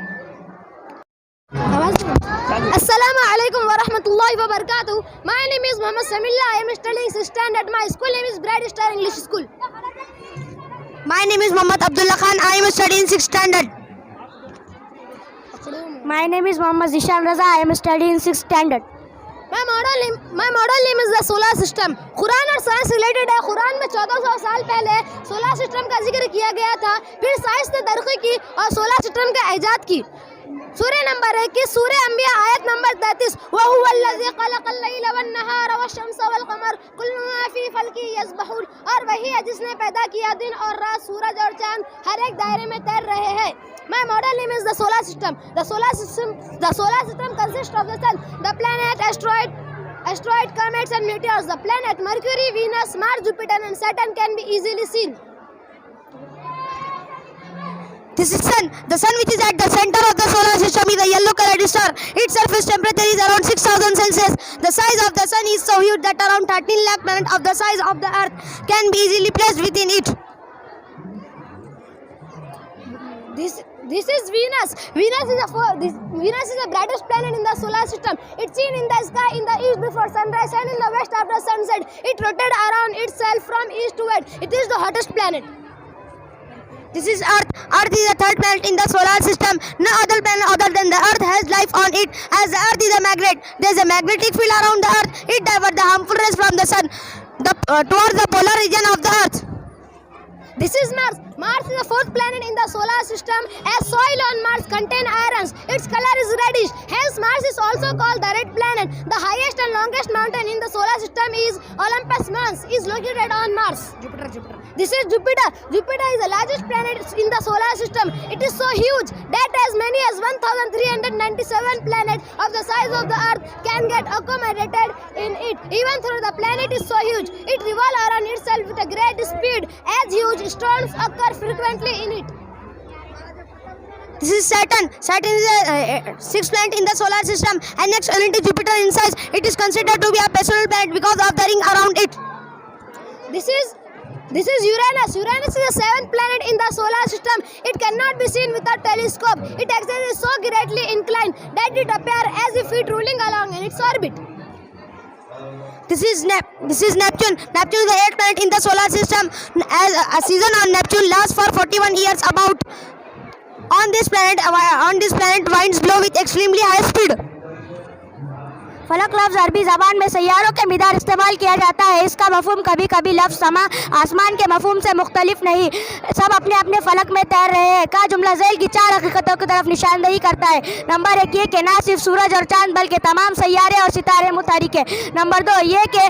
Speaker 11: Assalamu alaikum wa rahmatullahi wa barakatuh. My name is Muhammad Samillah. I am studying 6th standard. My school name is Bright Star English School.
Speaker 6: My name is Muhammad Abdullah Khan. I am studying 6th standard.
Speaker 11: My name is Muhammad Zishan Raza. I am studying 6th standard. My model name is the solar system. Quran और साइंस रिलेटेड है। कुरान में 1400 साल पहले सोलर सिस्टम का जिक्र किया गया था, फिर साइंस ने तरक्की की और सोलर सिस्टम का ईजाद की। सूरह नंबर 21, सूरह अंबिया आयत नंबर 33। वहुवल्लज़ी ख़लक़ल लैला वन्नहारा वश्शम्सा वल क़मरा
Speaker 7: और कुल्लु मा फी फल्की यस्बहून, और वही है जिसने पैदा किया दिन और रात, सूरज और चांद हर एक दायरे में तैर रहे हैं। My model name is the solar system. The solar system consists of the sun, the planet, asteroid, comets and meteors. The planet Mercury, Venus, Mars, Jupiter and Saturn can be easily seen. This is sun. The sun, which is at the center of the solar system, is a yellow colored star. Its surface temperature is around 6000 Celsius. The size of the sun is so huge that around 13 lakh planets of the size of the earth can be easily placed within it. This is Venus. Venus is the brightest planet in the solar system. It's seen in the sky in the east before sunrise and in the west after sunset. It rotates around itself from east to west. It is the hottest planet. This is Earth. Earth is the third planet in the solar system. No other planet other than the Earth has life on it. As the Earth is a magnet, there is a magnetic field around the Earth. It diverts the harmful rays from the sun towards the polar region of the Earth. This is Mars. Mars is the fourth planet in the solar system. As soil on Mars contains irons, its color is reddish. Hence, Mars is also called the red planet. The highest and longest mountain in the solar system is Olympus Mons. Is located on Mars. Jupiter. This is Jupiter. Jupiter is the largest planet in the solar system. It is so huge that as many as 1,397 planets of the size of the Earth can get accommodated in it. Even though the planet is so huge, it revolves around itself with a great speed. As huge storms occur frequently in it. This is Saturn. Saturn is the sixth planet in the solar system and next only to Jupiter in size. It is considered to be a personal planet because of the ring around it. This is Uranus. Uranus is the seventh planet in the solar system. It cannot be seen with a telescope. Its axis is so greatly inclined that it appears as if it ruling along in its orbit. This is Neptune. Neptune is the eighth planet in the solar system. As a season on Neptune lasts for 41 years about. On this planet winds blow with extremely high speed. फलक लफ्ज़ अरबी ज़बान में सैयारों के मिदार इस्तेमाल किया जाता है। इसका मफहूम कभी कभी लफ्ज़ समा आसमान के मफहूम से मुख्तलिफ नहीं, सब अपने अपने फलक में तैर रहे हैं का जुमला झेल की चार हकीकतों की तरफ निशानदही करता है। नंबर 1 ये कि ना सिर्फ सूरज और चांद बल्कि तमाम सैयारे और सितारे मुतहरिक है। नंबर 2 ये कि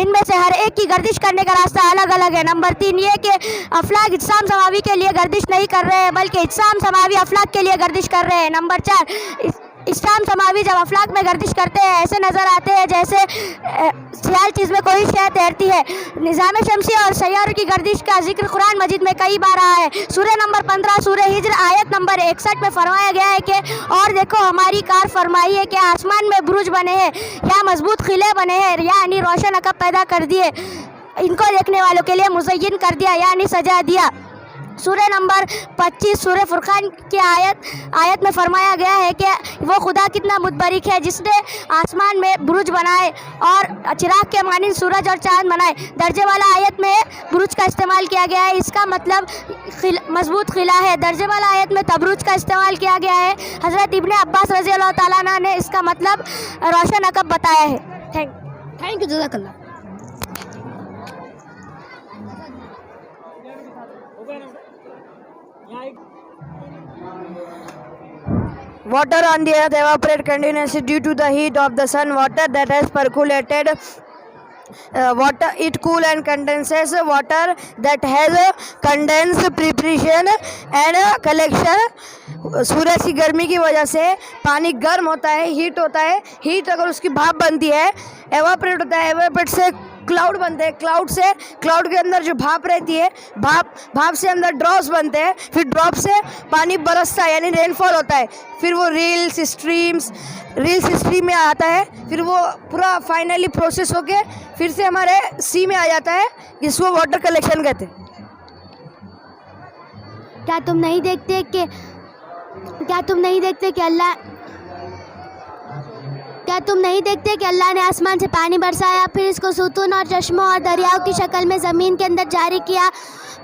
Speaker 7: इनमें से हर एक की गर्दिश करने का रास्ता अलग अलग है। नंबर 3 ये कि अफलाक इज्साम समावी के लिए गर्दिश नहीं कर रहे हैं बल्कि इज्साम समावी अफलाक के लिए गर्दिश कर रहे हैं। नंबर 4 इस्लाम समावी जब अफलाक में गर्दिश करते हैं ऐसे नज़र आते हैं जैसे सियाल चीज़ में कोई शय तैरती है। निज़ाम शमसी और सैयारों की गर्दिश का जिक्र कुरान मजीद में कई बार आया है। सूरह नंबर 15 सूरह हिज्र आयत नंबर 61 में फरमाया गया है कि और देखो हमारी कार फरमाई है कि आसमान में बुरुज बने हैं या मजबूत किले बने हैं यानी रोशन अकब पैदा कर दिए, इनको देखने वालों के लिए मुज़य्यन कर दिया यानी सजा दिया। सूरह नंबर 25 सूरह फुरकान की आयत में फरमाया गया है कि वो खुदा कितना मुतबरिक है जिसने आसमान में बुरुज बनाए और चिराग के मानिंद सूरज और चांद बनाए। दर्जे वाला आयत में बुरुज का इस्तेमाल किया गया है, इसका मतलब मजबूत किला है। दर्जे वाला आयत में तबरुज का इस्तेमाल किया गया है। हज़रत इब्ने अब्बास रज़ी अल्लाह ताला अन्हु ने इसका मतलब रोशन अकब बताया है। थैंक यू जज़ाकल्लाह।
Speaker 11: Water on the earth evaporate continuously due to the heat of the sun. Water that has percolated it cool and condenses. Water that has condensed preparation and collection. सूरज की गर्मी की वजह से पानी गर्म होता है, हीट होता है। हीट अगर उसकी भाप बनती है, एवापोरेट होता है, एवापोरेट से क्लाउड बनते हैं, क्लाउड के अंदर जो भाप रहती है, भाप से अंदर ड्रॉप्स बनते हैं, फिर ड्रॉप से पानी बरसता है यानी रेनफॉल होता है। फिर वो रील्स स्ट्रीम में आता है, फिर वो पूरा फाइनली प्रोसेस होके फिर से हमारे सी में आ जाता है, जिसको वाटर कलेक्शन कहते हैं।
Speaker 7: क्या तुम नहीं देखते कि अल्लाह ने आसमान से पानी बरसाया, फिर इसको सुतून और चश्मों और दरियाओं की शक्ल में ज़मीन के अंदर जारी किया,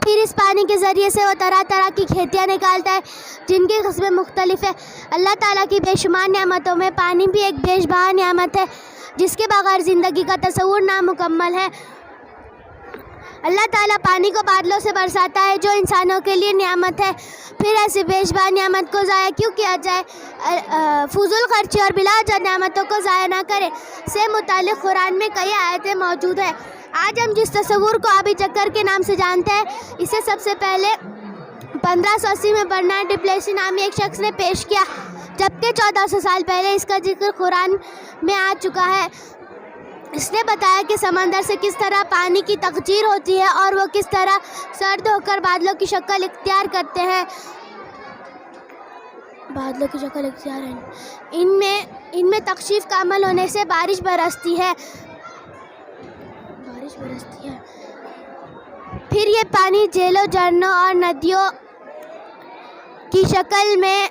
Speaker 7: फिर इस पानी के ज़रिए से वो तरह तरह की खेतियाँ निकालता है जिनकी किस्में मुख्तलिफ है। अल्लाह ताला की बेशुमार नेमतों में पानी भी एक बेशबहा नेमत है जिसके बगैर ज़िंदगी का तसव्वुर नामुकम्मल है। अल्लाह ताला पानी को बादलों से बरसाता है जो इंसानों के लिए नियामत है, फिर ऐसी बेशुमार नियामत को ज़ाया क्यों किया जाए। फजूल खर्ची और बिलावजा नियामतों को ज़ाया ना करें से मुतालिक कुरान में कई आयतें मौजूद है। आज हम जिस तस्वुर को आबी चक्कर के नाम से जानते हैं, इसे सबसे पहले 1580 में बर्नार्ड डिप्लेसी नामी एक शख्स ने पेश किया, जबकि 1400 साल पहले इसका जिक्र कुरान में आ चुका है। इसने बताया कि समंदर से किस तरह पानी की तकजीर होती है और वो किस तरह सर्द होकर बादलों की शक्ल इख्तियार करते हैं। बादलों की शक्ल इख्तियार है, इनमें तकशीफ का अमल होने से बारिश बरसती है। फिर ये पानी झीलों, झरनों और नदियों की शक्ल में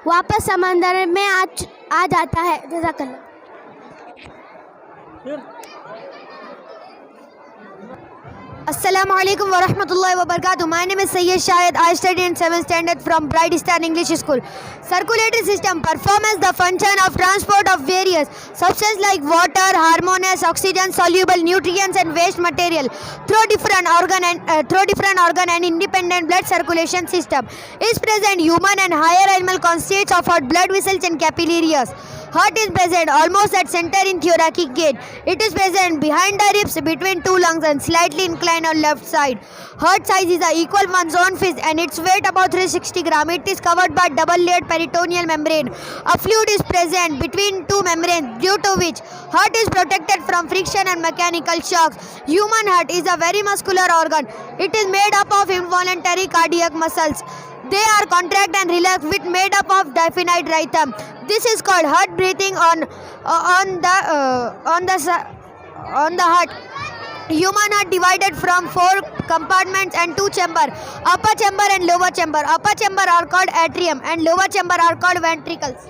Speaker 7: वापस समंदर में आ जाता है। जज़ाकल्लाह।
Speaker 11: Assalamu alaikum wa rahmatullahi wa barakatuh. My name is Sayyid Shahid. I study in 7th standard from Bright Star English School. Circulatory system performs the function of transport of various substances like water, harmonious, oxygen, soluble nutrients and waste material through different organ and independent blood circulation system. Is present human and higher animal constitutes of heart, blood vessels and capillaries. Heart is present almost at center in thoracic gate. It is present behind the ribs between two lungs and slightly inclined on left side. Heart size is equal one's own fist and its weight about 360 grams. It is covered by double layered peritoneal membrane. A fluid is present between two membranes due to which heart is protected from friction and mechanical shocks. Human heart is a very muscular organ. It is made up of involuntary cardiac muscles. They are contract and relax with made up of definite rhythm. This is called heart breathing on the heart. Human heart divided from 4 compartments and 2 chambers, upper chamber and lower chamber. Upper chamber are called atrium and lower chamber are called ventricles.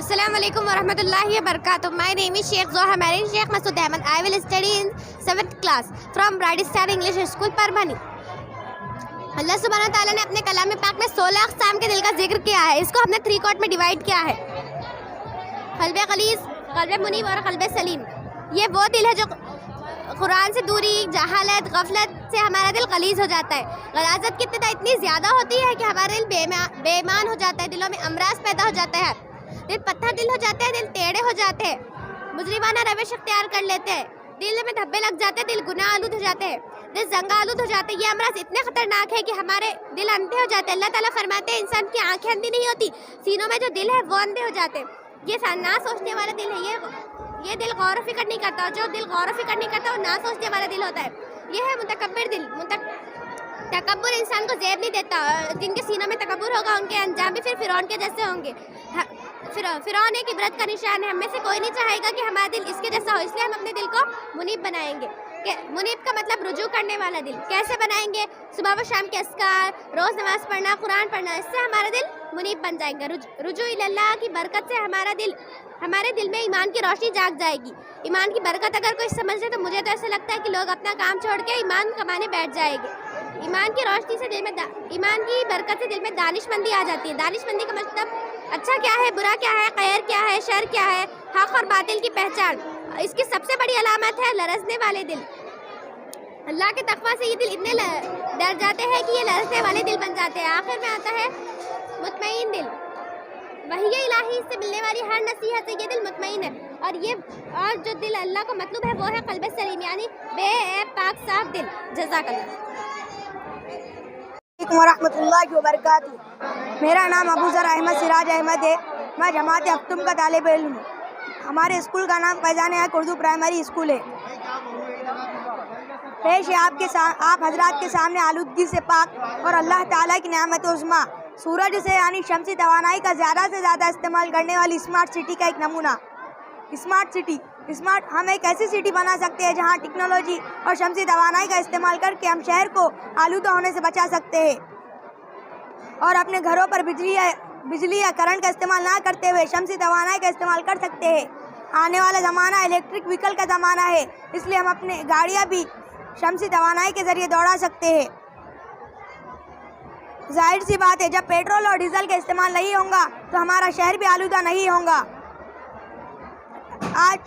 Speaker 6: Assalamu alaikum wa rahmatullahi wa barakatuh. My name is Sheikh Zohra Marine Sheikh Masood Ahmed. I will study in 7th class from Bright Star English School, Parmani. अल्लाह सुब्हाना ताला ने अपने कलाम पाक में 16 अक़साम के दिल का जिक्र किया है। इसको हमने 3 कोट में डिवाइड किया है, क़ल्ब ग़लीज़, क़ल्ब मुनीब और क़ल्ब सलीम। ये वो दिल है जो कुरान से दूरी, जहालत, गफलत से हमारा दिल गलीज़ हो जाता है। गलाज़त की इब्तिदा इतनी ज़्यादा होती है कि हमारा दिल बेईमान हो जाता है, दिलों में अमराज पैदा हो जाता है, दिल पत्थर दिल हो जाते हैं, दिल टेढ़े हो जाते हैं, मुजरिमाना रवैश अख्तियार कर लेते हैं, दिल में धब्बे लग जाते हैं, दिल गुनाह आलूद हो जाते हैं, दिल जंग आलूद हो जाते हैं। ये अमराज इतने खतरनाक है कि हमारे दिल अंधे हो जाते हैं। अल्लाह ताला फरमाते हैं इंसान की आंखें अंधी नहीं होती, सीनों में जो दिल है वो अंधे हो जाते हैं। ये ना सोचने वाला दिल है, ये दिल गौर व फिक्र नहीं करता, और जो दिल गौर व फिक्र नहीं करता वो ना सोचने वाला दिल होता है। ये है मुतकब्बिर दिल। तकब्बुर इंसान को ज़ेब नहीं देता, जिनके सीनों में तकब्बुर होगा उनके अंजाम भी फिर फ़िरौन के जैसे होंगे। फ़िरौन एक इबरत का निशान है। हम में से कोई नहीं चाहेगा कि हमारा दिल इसके जैसा हो, इसलिए हम अपने दिल को मुनीब बनाएंगे। मुनीब का मतलब रुजू करने वाला दिल। कैसे बनाएंगे? सुबह व शाम के अस्कार, रोज़ नमाज़ पढ़ना, कुरान पढ़ना, इससे हमारा दिल मुनीब बन जाएगा। रुजू इल्लाह की बरकत से हमारे दिल में ईमान की रोशनी जाग जाएगी। ईमान की बरकत अगर कोई समझ ले तो मुझे तो ऐसा लगता है कि लोग अपना काम छोड़ के ईमान कमाने बैठ जाएंगे। ईमान की रोशनी से ईमान की बरकत से दिल में दानिशमंदी आ जाती है। दानिशमंदी का मतलब अच्छा क्या है, बुरा क्या है, खैर क्या है, शर क्या है, हक़ और बातिल की पहचान। इसकी सबसे बड़ी अलामत है लरज़ने वाले दिल। अल्लाह के तक़वा से ये दिल इतने डर जाते हैं कि ये लरज़ने वाले दिल बन जाते हैं। आखिर में आता है मुतमईन दिल। वही इलाही से मिलने वाली हर नसीहत से ये दिल मुतमईन है। और जो दिल अल्लाह को मतलूब है वो है क़ल्ब सलीम, यानी बेऐब पाक साफ दिल। जज़ाकल्लाह।
Speaker 11: वरहमतुल्लाहि वबरकातुहू। मेरा नाम अबू ज़र अहमद सिराज अहमद है। मैं जमात अख्तुम का तालिब इल्म हूँ। हमारे स्कूल का नाम फैज़ान हक उर्दू प्राइमरी स्कूल है। पेश है आप हजरात के सामने आलूदगी से पाक और अल्लाह ताला की नेमत उज़्मा सूरज से यानी शमसी तवानाई का ज़्यादा से ज़्यादा इस्तेमाल करने वाली स्मार्ट सिटी का एक नमूना। स्मार्ट सिटी हम एक ऐसी सिटी बना सकते हैं जहां टेक्नोलॉजी और शमसी तवानाई का इस्तेमाल करके हम शहर को आलूदा होने से बचा सकते हैं और अपने घरों पर बिजली या करंट का इस्तेमाल ना करते हुए शमसी तवानाई का इस्तेमाल कर सकते हैं। आने वाला ज़माना इलेक्ट्रिक व्हीकल का ज़माना है, इसलिए हम अपने गाड़ियाँ भी शमसी तवानाई के ज़रिए दौड़ा सकते हैं। जाहिर सी बात है, जब पेट्रोल और डीजल का इस्तेमाल नहीं होगा तो हमारा शहर भी आलूदा नहीं होगा। आज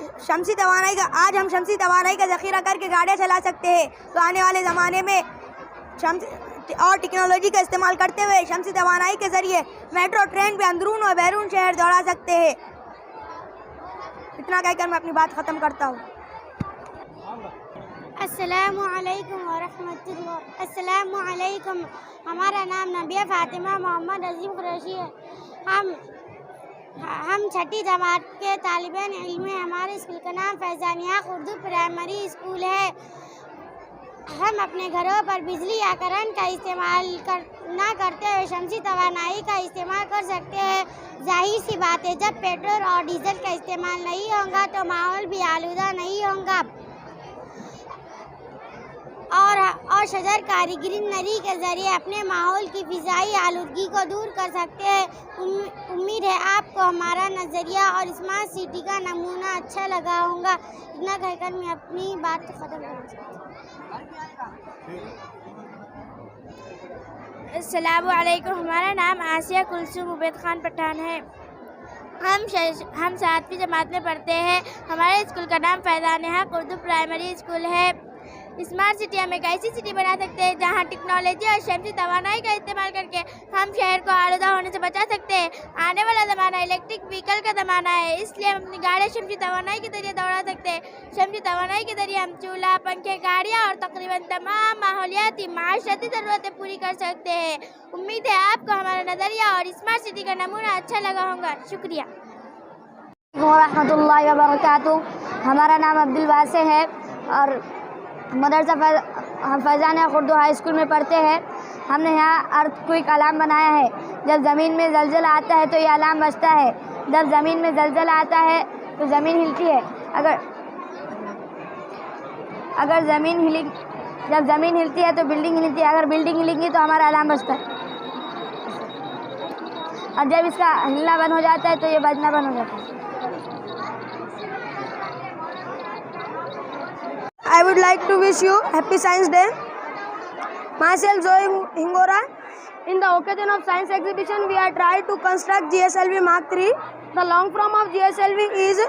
Speaker 11: हम शमसी तवानाई का ज़ख़ीरा करके गाड़ियाँ चला सकते हैं, तो आने वाले ज़माने में और टेक्नोलॉजी का इस्तेमाल करते हुए शमसी तवानाई के ज़रिए मेट्रो ट्रेन भी अंदरून और बैरून शहर दौड़ा सकते हैं। इतना कहकर मैं अपनी बात ख़त्म करता हूँ।
Speaker 7: अस्सलामुअलैकुम वरहमतुल्लाह। अस्सलामुअलैकुम। हमारा नाम नबिया फ़ातिमा मोहम्मद अज़ीम कुरैशी है। हम छठी जमात के तालिबान इल्म हैं। हमारे स्कूल का नाम फैज़ानिया उर्दू प्राइमरी स्कूल है। हम अपने घरों पर बिजली या करंट का इस्तेमाल ना करते हुए शमसी तवानाई का इस्तेमाल कर सकते हैं। जाहिर सी बात है, जब पेट्रोल और डीजल का इस्तेमाल नहीं होगा तो माहौल भी आलूदा नहीं होगा और शजर कारी ग्रीनरी के ज़रिए अपने माहौल की फ़िज़ाई आलूदगी को दूर कर सकते हैं। उम्मीद है आपको हमारा नज़रिया और स्मार्ट सिटी का नमूना अच्छा लगा होगा। इतना कहकर मैं अपनी बात ख़त्म करना चाहती हूँ।
Speaker 6: अस्सलामुअलैकुम। हमारा नाम आसिया कुलसुम उबैद खान पठान है। हम 7वीं जमात में पढ़ते हैं। हमारे स्कूल का नाम फैज़ानिया उर्दू प्राइमरी स्कूल है। स्मार्ट सिटी हम एक ऐसी सिटी बना सकते हैं जहां टेक्नोलॉजी और शमसी तवानाई का इस्तेमाल करके हम शहर को आलूदा होने से बचा सकते हैं। आने वाला ज़माना इलेक्ट्रिक व्हीकल का ज़माना है, इसलिए हम अपनी गाड़ियाँ शमसी तवानाई के ज़रिए दौड़ा सकते हैं। शमसी तवानाई के ज़रिए हम चूल्हा, पंखे, गाड़ियाँ और तकरीबन तमाम माहौलियाती माशरती ज़रूरतें पूरी कर सकते हैं। उम्मीद है आपको हमारा नज़रिया और स्मार्ट सिटी का नमूना अच्छा लगा होगा। शुक्रिया।
Speaker 7: वरहमतुल्लाहि वबरकातुहू। हमारा नाम अब्दुल वासे है और मदरसा हम फैज़ानिया उर्दू हाई स्कूल में पढ़ते हैं। हमने यहाँ अर्थक्वेक अलार्म बनाया है। जब ज़मीन में ज़लज़ला आता है तो ये अलार्म बजता है। जब ज़मीन में ज़लज़ला आता है तो ज़मीन हिलती है। जब ज़मीन हिलती है तो बिल्डिंग हिलती है। अगर बिल्डिंग हिलेगी तो हमारा अलार्म बजता है। और जब इसका हिलना बंद हो जाता है तो ये बजना बंद हो जाता है।
Speaker 11: I would like to wish you Happy Science Day. Myself Zoe Hingora. In the occasion of science exhibition, we are trying to construct GSLV Mark III. The long form of GSLV is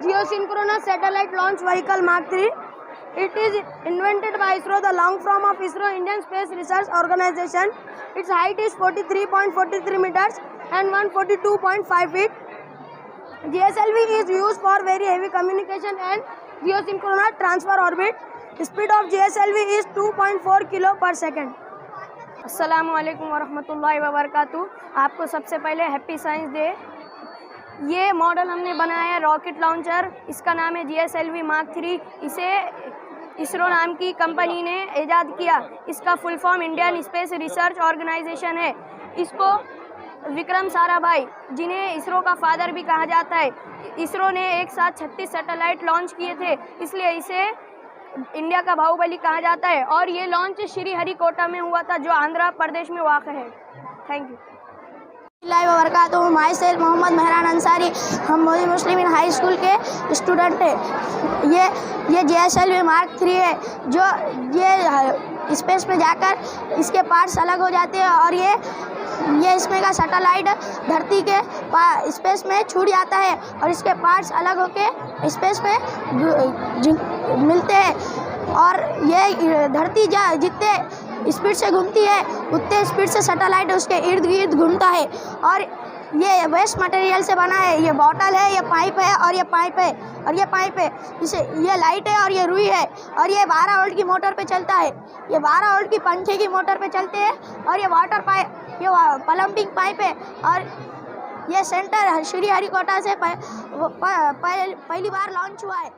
Speaker 11: Geosynchronous Satellite Launch Vehicle Mark III. It is invented by ISRO. The long form of ISRO, Indian Space Research Organization. Its height is 43.43 meters and 142.5 feet. GSLV is used for very heavy communication and geosynchronous transfer orbit. Speed of GSLV is 2.4 kilo per second. अस्सलामुअलैकुम वरहमतुल्लाहि वबरकातुहू। आपको सबसे पहले हैप्पी साइंस डे। ये मॉडल हमने बनाया है रॉकेट लॉन्चर। इसका नाम है GSLV Mark III। इसे इसरो नाम की कंपनी ने ईजाद किया। इसका full form Indian space research organisation है। इसको विक्रम साराभाई, जिन्हें इसरो का फादर भी कहा जाता है, इसरो ने एक साथ 36 सैटेलाइट लॉन्च किए थे, इसलिए इसे इंडिया का बाहुबली कहा जाता है। और ये लॉन्च श्रीहरिकोटा में हुआ था, जो आंध्र प्रदेश में वाक़ है। Thank you.
Speaker 7: वबरकातुहू। Myself Mohammad Mehran Ansari. हम मोदी मुस्लिम हाई स्कूल के स्टूडेंट हैं। ये GSLV Mark III है, जो ये स्पेस में जाकर इसके पार्ट्स अलग हो जाते हैं और ये इसमें का सैटेलाइट धरती के स्पेस में छूट जाता है और इसके पार्ट्स अलग होके स्पेस में मिलते हैं। और ये धरती जितने स्पीड से घूमती है उतने स्पीड से सैटेलाइट उसके इर्द गिर्द घूमता है। और ये वेस्ट मटेरियल से बना है। ये बॉटल है, ये पाइप है और ये पाइप है और ये पाइप है। इसे ये लाइट है और ये रुई है और ये 12 वोल्ट की मोटर पे चलता है। ये 12 वोल्ट की पंखे की मोटर पे चलते हैं और ये वाटर पाइप, ये प्लम्बिंग पाइप है। और ये सेंटर श्रीहरिकोटा से पहली बार लॉन्च हुआ है।